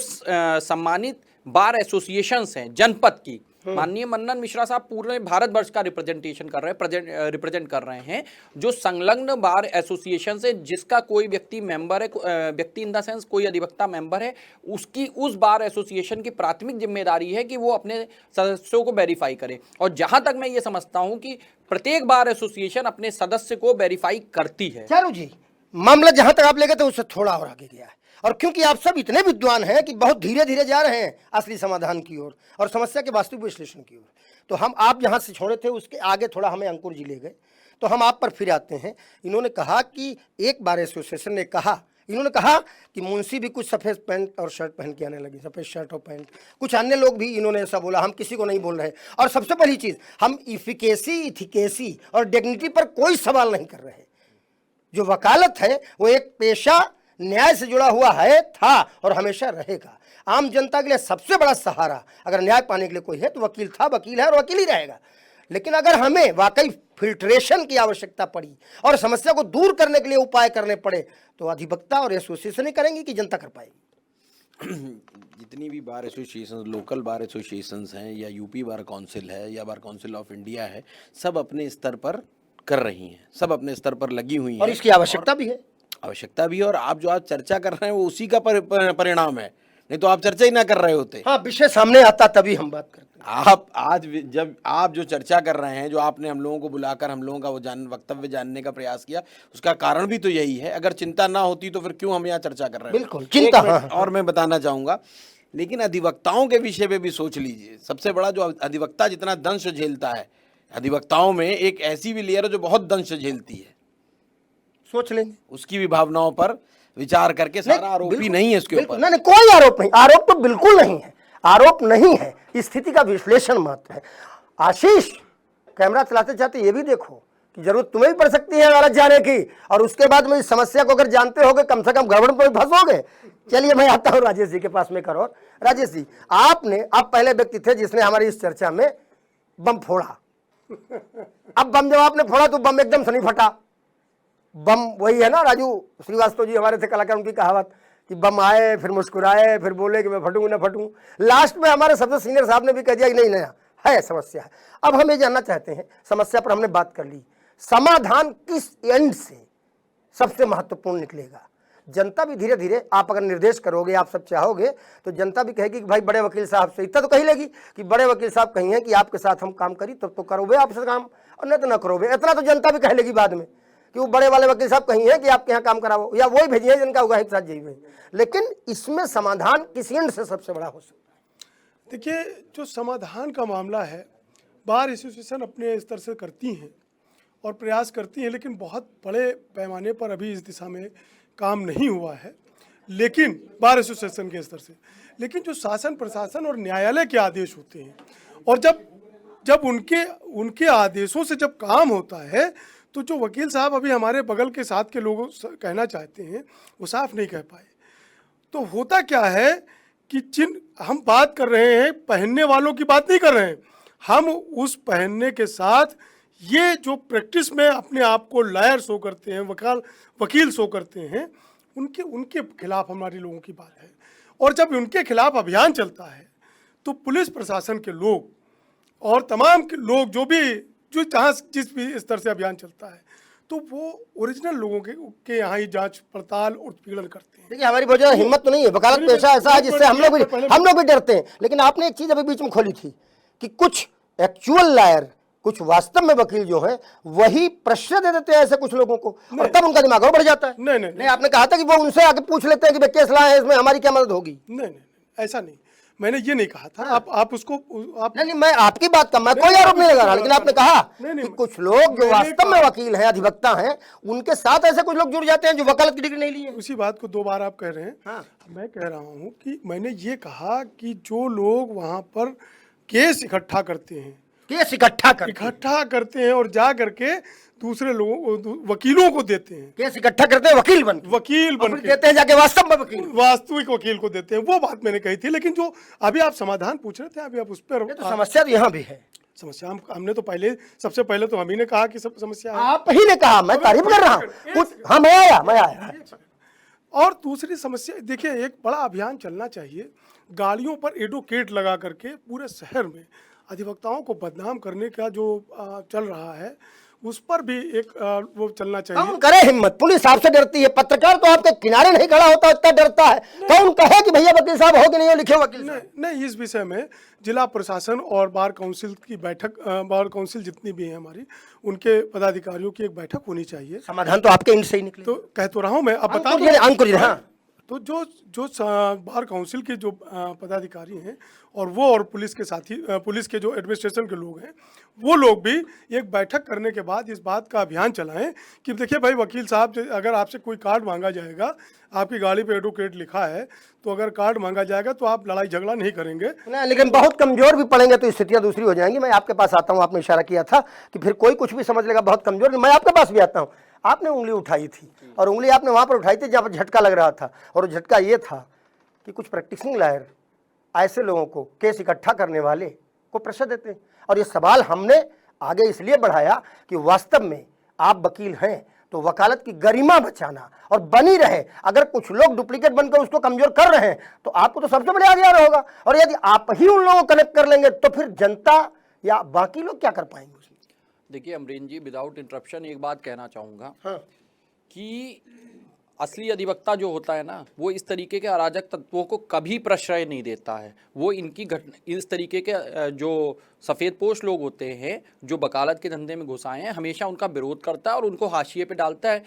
सम्मानित बार एसोसिएशंस हैं जनपद की, माननीय मनन मिश्रा साहब पूरे भारतवर्ष का रिप्रेजेंट कर रहे हैं, जो संलग्न बार एसोसिएशन से जिसका कोई व्यक्ति मेंबर है, व्यक्ति इन द सेंस कोई अधिवक्ता मेंबर है, उसकी उस बार एसोसिएशन की प्राथमिक जिम्मेदारी है कि वो अपने सदस्यों को वेरीफाई करे। और जहां तक मैं ये समझता हूं कि प्रत्येक बार एसोसिएशन अपने सदस्य को वेरीफाई करती है। चारू जी, मामला जहां तक आप ले गए थे उससे थोड़ा और आगे गया है, और क्योंकि आप सब इतने विद्वान हैं कि बहुत धीरे धीरे जा रहे हैं असली समाधान की ओर और समस्या के वास्तविक विश्लेषण की ओर, तो हम आप जहां से छोड़े थे उसके आगे थोड़ा हमें अंकुर जी ले गए। तो हम आप पर फिर आते हैं। इन्होंने कहा कि एक बार एसोसिएशन ने कहा, इन्होंने कहा कि मुंशी भी कुछ सफ़ेद पैंट और शर्ट पहन के आने लगी, सफ़ेद शर्ट और पैंट, कुछ अन्य लोग भी इन्होंने ऐसा बोला, हम किसी को नहीं बोल रहे। और सबसे पहली चीज़, हम इफिकेसी और डिग्निटी पर कोई सवाल नहीं कर रहे। जो वकालत है वो एक पेशा न्याय से जुड़ा हुआ है, था और हमेशा रहेगा। आम जनता के लिए सबसे बड़ा सहारा अगर न्याय पाने के लिए कोई है तो वकील था, वकील है और वकील ही रहेगा। लेकिन अगर हमें वाकई फिल्ट्रेशन की आवश्यकता पड़ी और समस्या को दूर करने के लिए उपाय करने पड़े तो अधिवक्ता और एसोसिएशन ही करेंगी कि जनता कर पाएगी? जितनी भी बार एसोसिएशन, लोकल बार एसोसिएशंस हैं या यूपी बार काउंसिल है या बार काउंसिल ऑफ इंडिया है, सब अपने स्तर पर कर रही हैं, सब अपने स्तर पर लगी हुई हैं और इसकी आवश्यकता भी है। आवश्यकता भी है। और आप जो आज चर्चा कर रहे हैं वो उसी का परिणाम है, नहीं तो आप चर्चा ही ना कर रहे होते। हाँ, विषय सामने आता तभी हम बात करते हैं। आप आज जब आप जो चर्चा कर रहे हैं, जो आपने हम लोगों को बुलाकर हम लोगों का वो वक्तव्य जानने का प्रयास किया, उसका कारण भी तो यही है। अगर चिंता ना होती तो फिर क्यों हम यहाँ चर्चा कर रहे हैं? बिल्कुल, चिंता। हाँ। और मैं बताना चाहूंगा, लेकिन अधिवक्ताओं के विषय पे भी सोच लीजिए। सबसे बड़ा जो अधिवक्ता जितना दंश झेलता है, अधिवक्ताओं में एक ऐसी भी लेयर है जो बहुत दंश झेलती है। सोच लेंगे उसकी भी भावनाओं पर विचार करके, सारा आरोपी नहीं है उसके ऊपर। नहीं, कोई आरोप नहीं, आरोप तो बिल्कुल नहीं है, आरोप नहीं है, स्थिति का विश्लेषण मात्र है। आशीष, कैमरा चलाते चाहते ये भी देखो कि जरूरत तुम्हें भी पड़ सकती है अदालत जाने की, और उसके बाद में इस समस्या को अगर जानते होगे कम से कम गड़बड़ में फंसोगे। चलिए मैं आता हूँ राजेश जी के पास में करो। राजेश जी, आप पहले व्यक्ति थे जिसने हमारी इस चर्चा में बम फोड़ा। अब बम जब आपने फोड़ा तो बम एकदम से नहीं फटा। बम वही है ना, राजू श्रीवास्तव जी हमारे थे कलाकार, उनकी कहावत कि बम आए फिर मुस्कुराए फिर बोले कि मैं फटूं ना फटूं। लास्ट में हमारे सबसे सीनियर साहब ने भी कह दिया कि नहीं नया है, समस्या है। अब हम ये जानना चाहते हैं, समस्या पर हमने बात कर ली, समाधान किस एंड से सबसे महत्वपूर्ण निकलेगा? जनता भी धीरे धीरे, आप अगर निर्देश करोगे, आप सब चाहोगे तो जनता भी कहेगी कि भाई बड़े वकील साहब से, इतना तो कही लेगी कि बड़े वकील साहब कहिए कि आपके साथ हम काम करी तब तो करोगे आपसे काम, और नहीं तो ना करोगे। इतना तो जनता भी कह लेगी बाद में कि वो बड़े वाले वकील साहब कहिए कि आपके यहाँ काम कराओ, या वही भेजिए जिनका हुआ है साथ जाइए। लेकिन इसमें समाधान किस एंड से सबसे बड़ा हो सकता है? देखिए, जो समाधान का मामला है, बार एसोसिएशन अपने स्तर से करती हैं और प्रयास करती हैं, लेकिन बहुत बड़े पैमाने पर अभी इस दिशा में काम नहीं हुआ है, लेकिन बार एसोसिएशन के स्तर से। लेकिन जो शासन प्रशासन और न्यायालय के आदेश होते हैं, और जब उनके आदेशों से जब काम होता है, तो जो वकील साहब अभी हमारे बगल के साथ के लोग कहना चाहते हैं वो साफ नहीं कह पाए। तो होता क्या है कि जिन हम बात कर रहे हैं, पहनने वालों की बात नहीं कर रहे हैं, हम उस पहनने के साथ ये जो प्रैक्टिस में अपने आप को लॉयर शो करते हैं, वकील शो करते हैं, उनके खिलाफ हमारे लोगों की बात है। और जब उनके खिलाफ अभियान चलता है तो पुलिस प्रशासन के लोग और तमाम के लोग जो जहाँ जिस भी स्तर से अभियान चलता है, तो वो ओरिजिनल लोगों के यहाँ ही जांच पड़ताल और उत्पीड़न करते हैं। देखिए, हमारी बहुत ज्यादा हिम्मत तो नहीं है, वकालत पेशा ऐसा है जिससे हम लोग भी डरते हैं। लेकिन आपने एक चीज अभी बीच में खोली थी कि कुछ एक्चुअल लायर, कुछ वास्तव में वकील जो है वही प्रश्न दे देते हैं ऐसे कुछ लोगों को, और तब उनका दिमाग और बढ़ जाता है। नहीं, आपने कहा था कि वो उनसे आके पूछ लेते हैं कि केस लाए हैं, इसमें हमारी क्या मदद होगी। नहीं, ऐसा नहीं, मैंने ये नहीं कहा था। आप उसको नहीं, मैं आपकी बात का, मैं कोई आरोप नहीं लगा रहा, लेकिन आपने कहा कि कुछ लोग जो वास्तव में वकील हैं, अधिवक्ता हैं, उनके साथ ऐसे कुछ लोग जुड़ जाते हैं जो वकालत की डिग्री नहीं लिए। उसी बात को दो बार आप कह रहे हैं। हाँ। मैं कह रहा हूँ कि मैंने ये कहा कि जो लोग वहाँ पर केस इकट्ठा करते हैं, इकट्ठा करते हैं और जा करके दूसरे लोगों को, वकीलों को देते हैं, केस इकट्ठा करते हैं, वकील बन के देते हैं, जाके वास्तव में वास्तविक वकील को देते हैं। वो बात मैंने कही थी। लेकिन जो अभी आप समाधान पूछ रहे थे, अभी आप उस पर तो समस्या तो यहाँ भी है। समस्या हमने तो सबसे पहले तो हम ही ने कहा कि सब समस्या है। आप ही ने कहा, मैं तारीफ कर रहा हूँ। हाँ, मैं आया। और दूसरी समस्या, देखिए, एक बड़ा अभियान चलना चाहिए, गाड़ियों पर एडवोकेट लगा करके पूरे शहर में अधिवक्ताओं को बदनाम करने का जो चल रहा है, उस पर भी एक वो चलना चाहिए। कौन करे हिम्मत, पुलिस आपसे डरती है, पत्रकार तो आपके किनारे नहीं खड़ा होता, इतना डरता है। कौन कहे कि भैया वकील साहब हो कि नहीं हो, लिखे वकील साहब। नहीं, इस विषय में जिला प्रशासन और बार काउंसिल की बैठक, बार काउंसिल जितनी भी है हमारी, उनके पदाधिकारियों की एक बैठक होनी चाहिए। समाधान तो आपके इन से ही निकले। तो कह तो रहा हूँ मैं, अब बता अंकुर जी, अंकुर जी, हाँ। तो जो बार काउंसिल के जो पदाधिकारी हैं और वो और पुलिस के साथी, पुलिस के जो एडमिनिस्ट्रेशन के लोग हैं, वो लोग भी एक बैठक करने के बाद इस बात का अभियान चलाएं कि देखिए भाई, वकील साहब अगर आपसे कोई कार्ड मांगा जाएगा, आपकी गाड़ी पे एडवोकेट लिखा है, तो अगर कार्ड मांगा जाएगा तो आप लड़ाई झगड़ा नहीं करेंगे। नहीं, लेकिन बहुत कमजोर भी पड़ेंगे तो स्थितियां दूसरी हो जाएंगी। मैं आपके पास आता हूं, आपने इशारा किया था कि फिर कोई कुछ भी समझ लेगा बहुत कमजोर। मैं आपके पास भी आता हूं। आपने उंगली उठाई थी और उंगली आपने वहां पर उठाई थी जहां पर झटका लग रहा था, और वो झटका ये था कि कुछ प्रैक्टिसिंग लॉयर ऐसे लोगों को, केस इकट्ठा करने वाले को प्रेशर देते हैं। और ये सवाल हमने आगे इसलिए बढ़ाया कि वास्तव में आप वकील हैं तो वकालत की गरिमा बचाना और बनी रहे। अगर कुछ लोग डुप्लीकेट बनकर उसको कमजोर कर रहे हैं तो आपको तो सबसे बड़े आगे होगा, और यदि आप ही उन लोगों को कनेक्ट कर लेंगे तो फिर जनता या बाकी लोग क्या कर पाएंगे। देखिए अमरीन जी, विदाउट इंटरप्शन एक बात कहना चाहूँगा हाँ। कि असली अधिवक्ता जो होता है ना, वो इस तरीके के अराजक तत्वों को कभी प्रश्रय नहीं देता है। वो इस तरीके के जो सफ़ेदपोश लोग होते हैं जो वकालत के धंधे में घुसाए हैं, हमेशा उनका विरोध करता है और उनको हाशिए पे डालता है।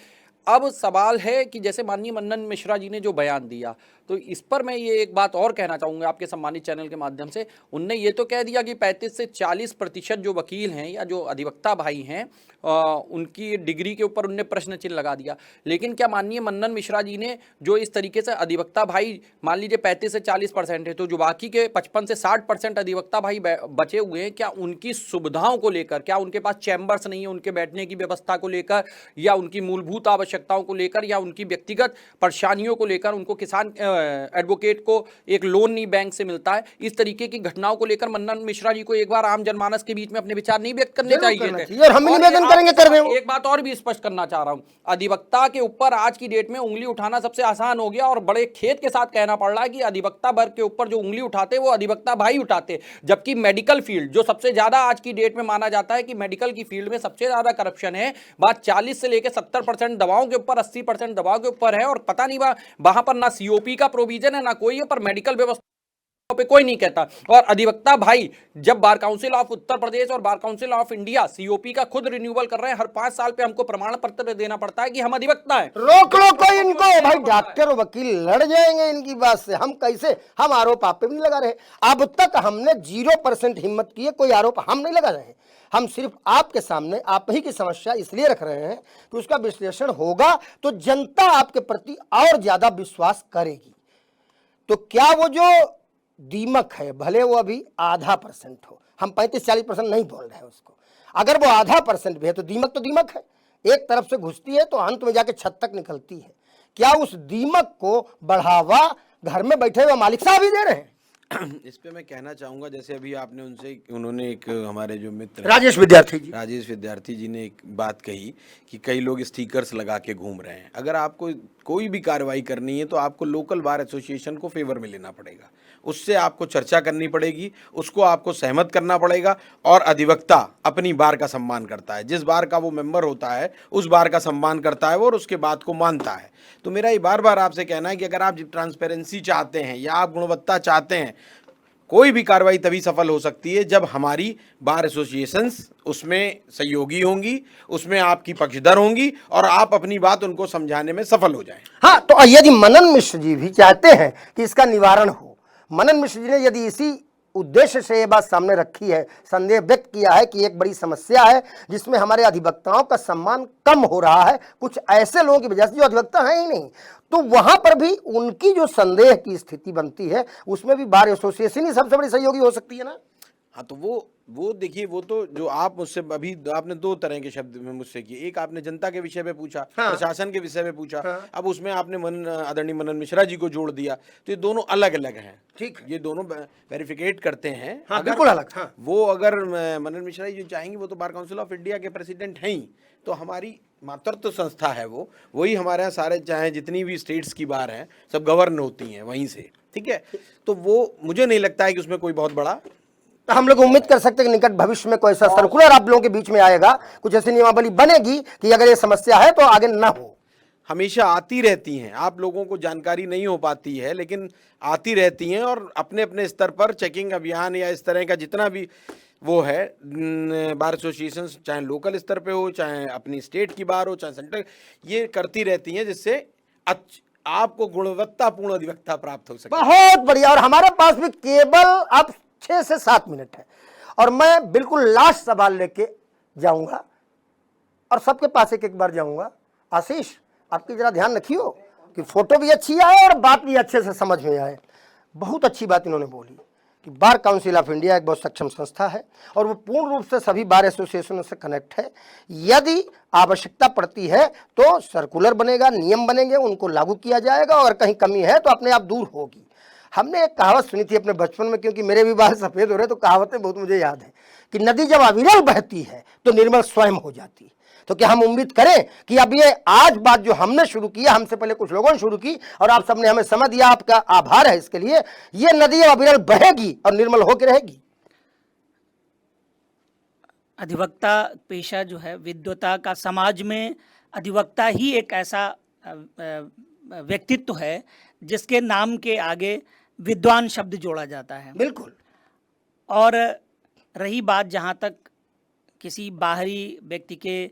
अब सवाल है कि जैसे माननीय मनन मिश्रा जी ने जो बयान दिया, तो इस पर मैं ये एक बात और कहना चाहूँगा आपके सम्मानित चैनल के माध्यम से। उनने ये तो कह दिया कि 35 से 40% जो वकील हैं या जो अधिवक्ता भाई हैं, उनकी डिग्री के ऊपर उनने प्रश्न चिन्ह लगा दिया। लेकिन क्या माननीय मनन मिश्रा जी ने जो इस तरीके से अधिवक्ता भाई, मान लीजिए 35 से 40% है, तो जो बाकी के 55 से 60% अधिवक्ता भाई बचे हुए हैं, क्या उनकी सुविधाओं को लेकर, क्या उनके पास चैम्बर्स नहीं है उनके बैठने की व्यवस्था को लेकर, या उनकी मूलभूत आवश्यकताओं को लेकर, या उनकी व्यक्तिगत परेशानियों को लेकर, उनको किसान एडवोकेट को एक लोन नहीं बैंक से मिलता है, इस तरीके की घटनाओं को लेकर मनन मिश्रा जी को एक बार आम जनमानस के बीच में अपने विचार नहीं व्यक्त करने चाहिए थे। और हम निवेदन करेंगे, कर रहे हो। एक बात और भी स्पष्ट करना चाह रहा हूं, अधिवक्ता के ऊपर आज की डेट में उंगली उठाना सबसे आसान हो गया, और बड़े खेद के साथ कहना पड़ रहा है कि अधिवक्ता वर्ग के ऊपर जो उंगली उठाते वो अधिवक्ता भाई उठाते, जबकि मेडिकल फील्ड जो सबसे ज्यादा आज की डेट में माना जाता है कि मेडिकल की फील्ड में सबसे ज्यादा करप्शन है, बात 40 से लेकर 70% दवाओं के ऊपर, 80% दवाओं के ऊपर है, और पता नहीं वहां पर ना सीओपी का प्रोविजन है ना कोई है, पर मेडिकल व्यवस्था पे कोई नहीं कहता। और अधिवक्ता भाई जब bar council of Uttar Pradesh और bar council of India COP का खुद रिन्यूअल कर रहे हैं, हर 5 साल पे हमको प्रमाण पत्र देना पड़ता है कि हम अधिवक्ता हैं। रोक लो कोई इनको, भाई डॉक्टर और वकील लड़ जाएंगे इनकी बात से। हम कैसे, हम आरोप आप पे भी नहीं लगा रहे। अब तक हमने 0% हिम्मत की है, कोई आरोप हम नहीं लगा रहे। हम सिर्फ आपके सामने आप ही की समस्या इसलिए रख रहे हैं कि उसका विश्लेषण होगा तो जनता आपके प्रति और ज्यादा विश्वास करेगी। तो क्या वो जो दीमक है, भले वो अभी 0.5% हो, हम 35-40% नहीं बोल रहे हैं उसको, अगर वो 0.5% भी है तो दीमक है। एक तरफ से घुसती है तो अंत में जाके छत तक निकलती है। क्या उस दीमक को बढ़ावा घर में बैठे हुए मालिक साहब ही दे रहे हैं? इस पे मैं कहना चाहूँगा, जैसे अभी आपने उन्होंने एक हमारे जो मित्र राजेश विद्यार्थी जी ने एक बात कही कि कई लोग स्टिकर्स लगा के घूम रहे हैं। अगर आपको कोई भी कार्रवाई करनी है तो आपको लोकल बार एसोसिएशन को फेवर में लेना पड़ेगा, उससे आपको चर्चा करनी पड़ेगी, उसको आपको सहमत करना पड़ेगा। और अधिवक्ता अपनी बार का सम्मान करता है, जिस बार का वो मेंबर होता है उस बार का सम्मान करता है और उसके बात को मानता है। तो मेरा ये बार बार आपसे कहना है कि अगर आप ट्रांसपेरेंसी चाहते हैं या आप गुणवत्ता चाहते हैं, कोई भी कार्रवाई तभी सफल हो सकती है जब हमारी बार एसोसिएशंस उसमें सहयोगी होंगी, उसमें आपकी पक्षधर होंगी और आप अपनी बात उनको समझाने में सफल हो जाएं। हाँ, तो यदि मनन मिश्र जी भी चाहते हैं कि इसका निवारण हो, मनन मिश्र जी ने यदि इसी उद्देश्य से ये बात सामने रखी है, संदेह व्यक्त किया है कि एक बड़ी समस्या है जिसमें हमारे अधिवक्ताओं का सम्मान कम हो रहा है कुछ ऐसे लोगों की वजह से जो अधिवक्ता हैं ही नहीं, तो वहां पर भी उनकी जो संदेह की स्थिति बनती है उसमें भी बार एसोसिएशन ही सबसे बड़ी सहयोगी हो सकती है ना। हाँ, तो वो देखिए, वो तो जो आप मुझसे अभी आपने 2 तरह के शब्द में मुझसे किए। एक आपने जनता के विषय पे पूछा, हाँ। प्रशासन के विषय में पूछा, अब उसमें आपने आदरणीय मनन मिश्रा जी को जोड़ दिया। तो ये दोनों अलग अलग हैं, ठीक, ये दोनों वेरिफिकेट करते हैं। हाँ, बिल्कुल अलग। हाँ। वो अगर मनन मिश्रा जी जो चाहेंगे, वो तो बार काउंसिल ऑफ इंडिया के प्रेसिडेंट हैं ही, तो हमारी मातृत्व संस्था है वही हमारे यहाँ सारे, चाहे जितनी भी स्टेट्स की बार हैं सब गवर्न होती हैं वहीं से, ठीक है। तो वो मुझे नहीं लगता है कि उसमें कोई बहुत बड़ा तो हम लोग उम्मीद कर सकते हैं कि निकट भविष्य में कोई ऐसा सर्कुलर आप लोगों के बीच में आएगा, कुछ ऐसी नियमावली बनेगी कि अगर ये समस्या है तो आगे ना हो। हमेशा आती रहती हैं, आप लोगों को जानकारी नहीं हो पाती है, लेकिन आती रहती हैं और अपने अपने स्तर पर चेकिंग अभियान या इस तरह का जितना भी वो है बार एसोसिएशन, चाहे लोकल स्तर पे हो, चाहे अपनी स्टेट की बार हो, चाहे सेंटर, ये करती रहती हैं जिससे आपको गुणवत्तापूर्ण अधिवक्ता प्राप्त हो सके। बहुत बढ़िया। और हमारे पास भी केवल अब 6 से 7 मिनट है और मैं बिल्कुल लास्ट सवाल लेके जाऊंगा और सबके पास एक एक बार जाऊंगा। आशीष, आपकी जरा ध्यान रखियो कि फोटो भी अच्छी आए और बात भी अच्छे से समझ में आए। बहुत अच्छी बात इन्होंने बोली कि बार काउंसिल ऑफ इंडिया एक बहुत सक्षम संस्था है और वो पूर्ण रूप से सभी बार एसोसिएशनों से कनेक्ट है। यदि आवश्यकता पड़ती है तो सर्कुलर बनेगा, नियम बनेंगे, उनको लागू किया जाएगा और कहीं कमी है तो अपने आप दूर होगी। हमने एक कहावत सुनी थी अपने बचपन में, क्योंकि मेरे भी बाल सफ़ेद हो रहे तो कहावतें बहुत मुझे याद है कि नदी जब अविरल बहती है तो निर्मल स्वयं हो जाती है। तो क्या हम उम्मीद करें कि अब ये आज बात जो हमने शुरू की, हमसे पहले कुछ लोगों ने शुरू की और आप सबने हमें समय दिया, आपका आभार है इसके लिए, ये नदी अविरल बहेगी और निर्मल होकर रहेगी। अधिवक्ता पेशा जो है, विद्वता का समाज में अधिवक्ता ही एक ऐसा व्यक्तित्व है जिसके नाम के आगे विद्वान शब्द जोड़ा जाता है। बिल्कुल। और रही बात जहाँ तक किसी बाहरी व्यक्ति के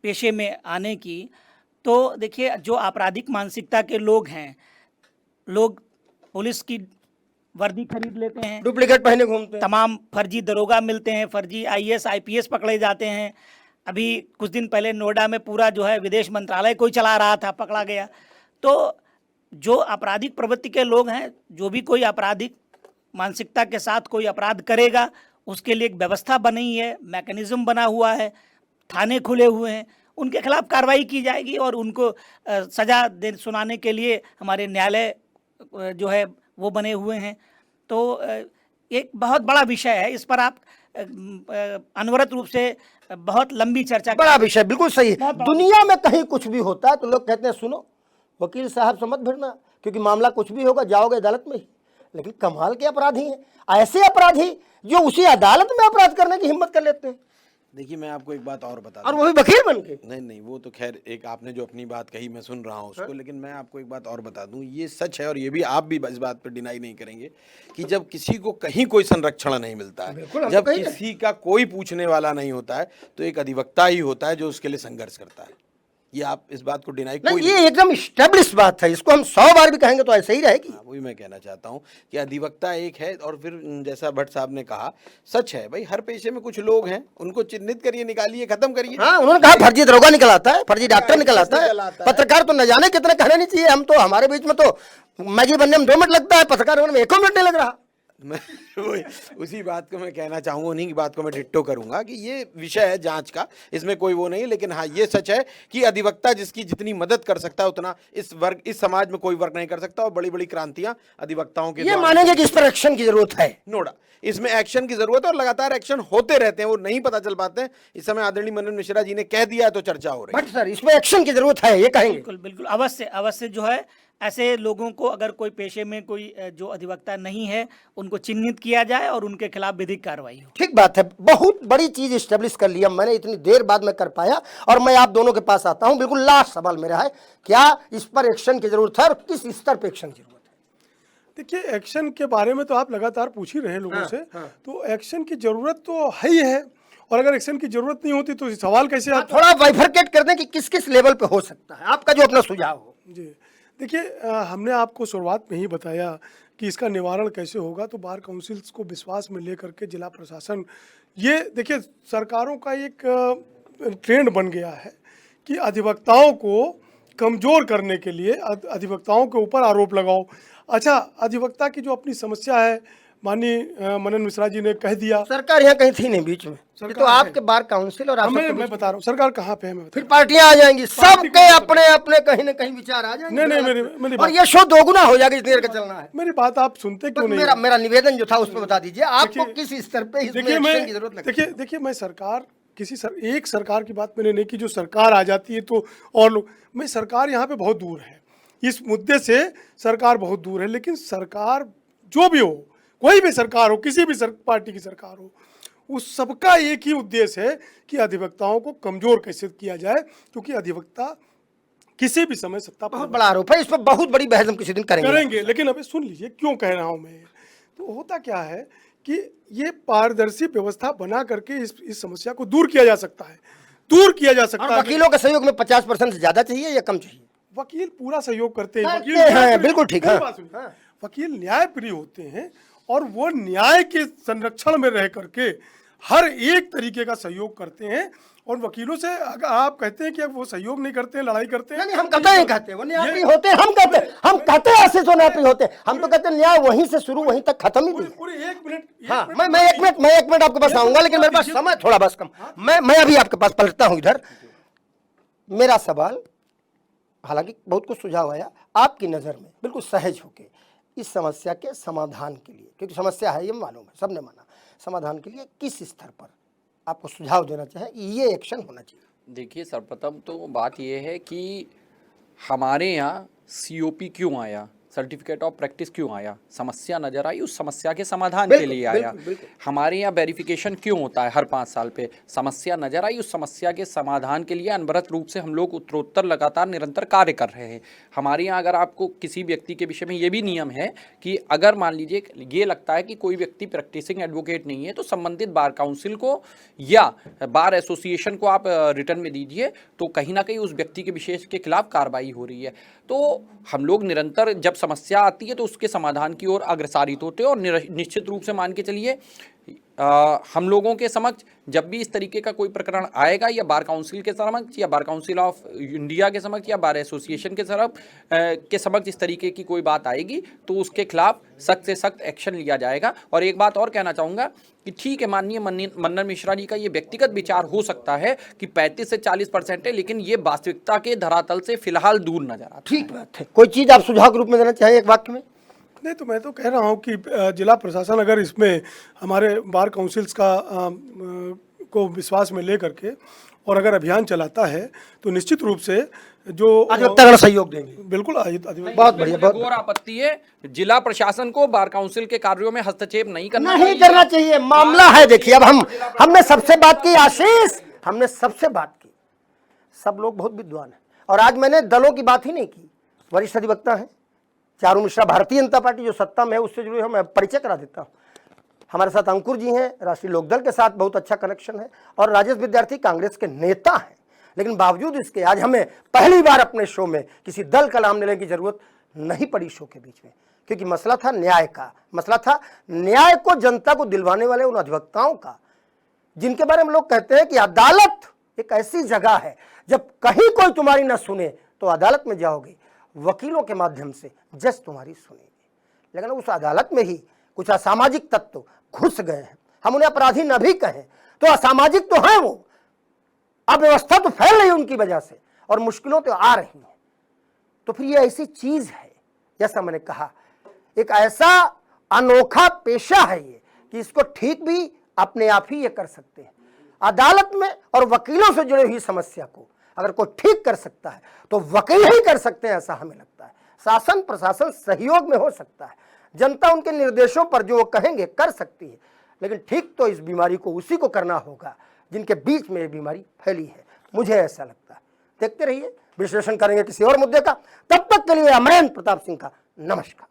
पेशे में आने की, तो देखिए जो आपराधिक मानसिकता के लोग हैं, लोग पुलिस की वर्दी खरीद लेते हैं, डुप्लीकेट पहने घूमते हैं, तमाम फर्जी दरोगा मिलते हैं, फर्जी आईएएस आईपीएस पकड़े जाते हैं। अभी कुछ दिन पहले नोएडा में पूरा जो है विदेश मंत्रालय कोई चला रहा था, पकड़ा गया। तो जो आपराधिक प्रवृत्ति के लोग हैं, जो भी कोई आपराधिक मानसिकता के साथ कोई अपराध करेगा, उसके लिए एक व्यवस्था बनी है, मैकेनिज्म बना हुआ है, थाने खुले हुए हैं, उनके खिलाफ कार्रवाई की जाएगी और उनको सज़ा सुनाने के लिए हमारे न्यायालय जो है वो बने हुए हैं। तो एक बहुत बड़ा विषय है, इस पर आप अनवरत रूप से बहुत लंबी चर्चा। बड़ा विषय, बिल्कुल सही है। दुनिया में कहीं कुछ भी होता है तो लोग कहते हैं सुनो वकील साहब से मत भिड़ना, क्योंकि मामला कुछ भी होगा जाओगे अदालत में ही। लेकिन कमाल के अपराधी हैं ऐसे अपराधी जो उसी अदालत में अपराध करने की हिम्मत कर लेते हैं। देखिए मैं आपको एक बात और बता और दूं। वो भी वकील बन के। नहीं, वो तो खैर एक आपने जो अपनी बात कही मैं सुन रहा हूँ उसको, लेकिन मैं आपको एक बात और बता दूं, ये सच है और ये भी आप भी इस बात पर डिनाई नहीं करेंगे कि जब किसी को कहीं कोई संरक्षण नहीं मिलता है, जब किसी का कोई पूछने वाला नहीं होता है, तो एक अधिवक्ता ही होता है जो उसके लिए संघर्ष करता है। ये आप इस बात को डिनाई कोई नहीं, ये एकदम स्टेब्लिश बात है, इसको हम 100 बार भी कहेंगे तो ऐसे ही रहेगी। वही मैं कहना चाहता हूँ कि अधिवक्ता एक है। और फिर जैसा भट्ट साहब ने कहा, सच है भाई, हर पेशे में कुछ लोग हैं, उनको चिन्हित करिए, निकालिए, खत्म करिए। हाँ, उन्होंने कहा फर्जी दरोगा निकल आता है, फर्जी डॉक्टर निकल आता है, पत्रकार तो न जाने कितने कहने नहीं चाहिए। हम तो हमारे बीच में तो मैगी बनने में 2 मिनट लगता है, पत्रकार होने में 1 मिनट नहीं लग रहा। मैं उसी बात को मैं कहना चाहूँगा, उन्हीं की बात को मैं डिट्टो करूंगा कि ये विषय है जांच का, इसमें कोई वो नहीं। लेकिन हाँ, ये सच है कि अधिवक्ता जिसकी जितनी मदद कर सकता है उतना इस समाज में कोई वर्ग नहीं कर सकता। और बड़ी बड़ी क्रांतियां अधिवक्ताओं के ये मानेंगे कि इस पर एक्शन की जरूरत है। नोड़ा, इसमें एक्शन की जरूरत है और लगातार एक्शन होते रहते हैं, वो नहीं पता चल पाते हैं। इस समय आदरणीय मनन मिश्रा जी ने कह दिया है तो चर्चा हो रही है। बट सर, इसमें एक्शन की जरूरत है, ये कहेंगे। बिल्कुल बिल्कुल, अवश्य जो है ऐसे लोगों को, अगर कोई पेशे में कोई जो अधिवक्ता नहीं है, उनको चिन्हित किया जाए और उनके खिलाफ विधिक कार्रवाई हो। ठीक बात है, बहुत बड़ी चीज स्टेब्लिश कर लिया मैंने, इतनी देर बाद मैं कर पाया। और मैं आप दोनों के पास आता हूं, बिल्कुल लास्ट सवाल मेरा है, क्या इस पर एक्शन की जरूरत है और किस स्तर पर एक्शन की जरूरत है? देखिए, एक्शन के बारे में तो आप लगातार पूछ ही रहे हैं लोगों से। तो एक्शन की जरूरत तो है ही है, और अगर एक्शन की जरूरत नहीं होती तो सवाल कैसे आता? थोड़ा बाइफरकेट कर दें कि किस किस लेवल पे हो सकता है, आपका जो अपना सुझाव हो। जी देखिए, हमने आपको शुरुआत में ही बताया कि इसका निवारण कैसे होगा। तो बार काउंसिल्स को विश्वास में लेकर के जिला प्रशासन, ये देखिए सरकारों का एक ट्रेंड बन गया है कि अधिवक्ताओं को कमज़ोर करने के लिए अधिवक्ताओं के ऊपर आरोप लगाओ। अच्छा, अधिवक्ता की जो अपनी समस्या है, माननीय मनन मिश्रा जी ने कह दिया, सरकार यहाँ कहीं थी नहीं बीच में, ये तो आपके बार काउंसिल और आप सबके मैं बीच बता रहा हूँ सरकार कहाँ पे है। मैं फिर पार्टियां आ जाएंगी, सबके अपने अपने कहीं ना कहीं विचार आ जाएंगे। नहीं, मेरी और ये शो दोगुना हो जाएगा जितनी देर का चलना है। मेरी बात आप सुनते क्यों नहीं? मेरा निवेदन जो था उसमें बता दीजिए, आपको किस स्तर पे इसमें एक्शन की जरूरत लगती है? देखिए मैं सरकार, एक सरकार की बात मैंने नहीं की, जो सरकार आ जाती है तो और लोग, मैं सरकार यहाँ पे बहुत दूर है, इस मुद्दे से सरकार बहुत दूर है। लेकिन सरकार जो भी हो, कोई भी सरकार हो, किसी भी पार्टी की सरकार हो, उस सबका एक ही उद्देश्य है कि अधिवक्ताओं को कमजोर कैसे किया जाए, क्योंकि अधिवक्ता किसी भी समय सत्ता बहुत बड़ा आरोप है, इस पर बहुत बड़ी बहस हम किसी दिन करेंगे। लेकिन अभी सुन लीजिए क्यों कह रहा हूं मैं। तो होता क्या है कि ये पारदर्शी व्यवस्था बना करके इस समस्या को दूर किया जा सकता है, दूर किया जा सकता है। वकीलों के सहयोग में 50% से ज्यादा चाहिए या कम चाहिए? वकील पूरा सहयोग करते हैं, करते हैं, बिल्कुल ठीक है। वकील न्यायप्रिय होते हैं और वो न्याय के संरक्षण में रह करके हर एक तरीके का सहयोग करते हैं। और वकीलों से अगर आप कहते हैं कि वो सहयोग नहीं करते हैं, लड़ाई करते हैं, नहीं, हम कतई नहीं कहते, वो न्यायप्रिय होते हैं। हम कहते हैं ऐसे तो न्यायप्रिय होते हैं। हम तो कहते हैं न्याय वहीं से शुरू वहीं तक खत्म ही नहीं है। पूरे 1 मिनट। हाँ, मैं एक मिनट आपके पास आऊंगा, लेकिन मेरे पास समय थोड़ा बस कम। मैं अभी आपके पास पलटता हूं इधर। मेरा सवाल, हालांकि बहुत कुछ सुझाव आया, आपकी नजर में बिल्कुल सहज होके इस समस्या के समाधान के लिए, क्योंकि समस्या है ये मालूम है, सबने माना, समाधान के लिए किस स्तर पर आपको सुझाव देना चाहे ये एक्शन होना चाहिए? देखिए, सर्वप्रथम तो बात यह है कि हमारे यहाँ COP क्यों आया, सर्टिफिकेट ऑफ प्रैक्टिस क्यों आया, समस्या नजर आई, उस समस्या के समाधान के लिए आया। हमारे यहाँ वेरिफिकेशन क्यों होता है हर 5 साल पे, समस्या नजर आई, उस समस्या के समाधान के लिए अनवरत रूप से हम लोग उत्तरोत्तर लगातार निरंतर कार्य कर रहे हैं। हमारे यहाँ अगर आपको किसी व्यक्ति के विषय में ये भी नियम है कि अगर मान लीजिए ये लगता है कि कोई व्यक्ति प्रैक्टिसिंग एडवोकेट नहीं है, तो संबंधित बार काउंसिल को या बार एसोसिएशन को आप रिटर्न में दीजिए, तो कहीं ना कहीं उस व्यक्ति के विशेष के खिलाफ कार्रवाई हो रही है। तो हम लोग निरंतर जब समस्या आती है तो उसके समाधान की ओर अग्रसारित होते हैं। और निश्चित रूप से मान के चलिए हम लोगों के समक्ष जब भी इस तरीके का कोई प्रकरण आएगा, या बार काउंसिल के समक्ष, या बार काउंसिल ऑफ इंडिया के समक्ष, या बार एसोसिएशन के समक्ष इस तरीके की कोई बात आएगी, तो उसके खिलाफ सख्त से सख्त एक्शन लिया जाएगा। और एक बात और कहना चाहूँगा कि ठीक है, माननीय मनन मिश्रा जी का ये व्यक्तिगत विचार हो सकता है कि 35 से 40% है, लेकिन ये वास्तविकता के धरातल से फिलहाल दूर नजर आता है। ठीक बात है। कोई चीज आप सुझाव के रूप में देना चाहिए एक वाक्य में? नहीं, तो मैं तो कह रहा हूँ कि जिला प्रशासन अगर इसमें हमारे बार काउंसिल्स को विश्वास में ले करके और अगर अभियान चलाता है, तो निश्चित रूप से जो अधिवक्तागण सहयोग देंगे। बिल्कुल बहुत बढ़िया। बहुत घोर आपत्ति है जिला प्रशासन को बार काउंसिल के कार्यों में हस्तक्षेप नहीं करना चाहिए। मामला है, देखिए, अब हमने सबसे बात की, आशीष, हमने सबसे बात की, सब लोग बहुत विद्वान हैं। और आज मैंने दलों की बात ही नहीं की, वरिष्ठ अधिवक्ता हैं चारू मिश्रा, भारतीय जनता पार्टी जो सत्ता में है उससे जुड़े हैं, मैं परिचय करा देता हूँ। हमारे साथ अंकुर जी हैं, राष्ट्रीय लोकदल के साथ बहुत अच्छा कनेक्शन है, और राजेश विद्यार्थी कांग्रेस के नेता हैं। लेकिन बावजूद इसके आज हमें पहली बार अपने शो में किसी दल का नाम लेने की जरूरत नहीं पड़ी शो के बीच में, क्योंकि मसला था न्याय का, मसला था न्याय को जनता को दिलवाने वाले उन अधिवक्ताओं का, जिनके बारे में लोग कहते हैं कि अदालत एक ऐसी जगह है जब कहीं कोई तुम्हारी न सुने तो अदालत में जाओगे, वकीलों के माध्यम से जज तुम्हारी सुनेंगे। लेकिन उस अदालत में ही कुछ असामाजिक तत्व घुस गए हैं। हम उन्हें अपराधी न भी कहें तो असामाजिक तो हैं वो, अव्यवस्था तो फैल रही है उनकी वजह से, और मुश्किलों तो आ रही हैं। तो फिर ये ऐसी चीज है, जैसा मैंने कहा, एक ऐसा अनोखा पेशा है ये कि इसको ठीक भी अपने आप ही ये कर सकते हैं। अदालत में और वकीलों से जुड़ी हुई समस्या को अगर कोई ठीक कर सकता है तो वकील ही कर सकते हैं, ऐसा हमें लगता है। शासन प्रशासन सहयोग में हो सकता है, जनता उनके निर्देशों पर जो वो कहेंगे कर सकती है, लेकिन ठीक तो इस बीमारी को उसी को करना होगा जिनके बीच में ये बीमारी फैली है, मुझे ऐसा लगता है। देखते रहिए, विश्लेषण करेंगे किसी और मुद्दे का। तब तक के लिए अमरेंद्र प्रताप सिंह का नमस्कार।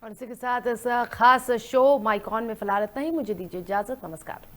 और इसी के साथ इस खास शो माइक ऑन में फिलहाल इतना ही। मुझे दीजिए इजाजत, नमस्कार।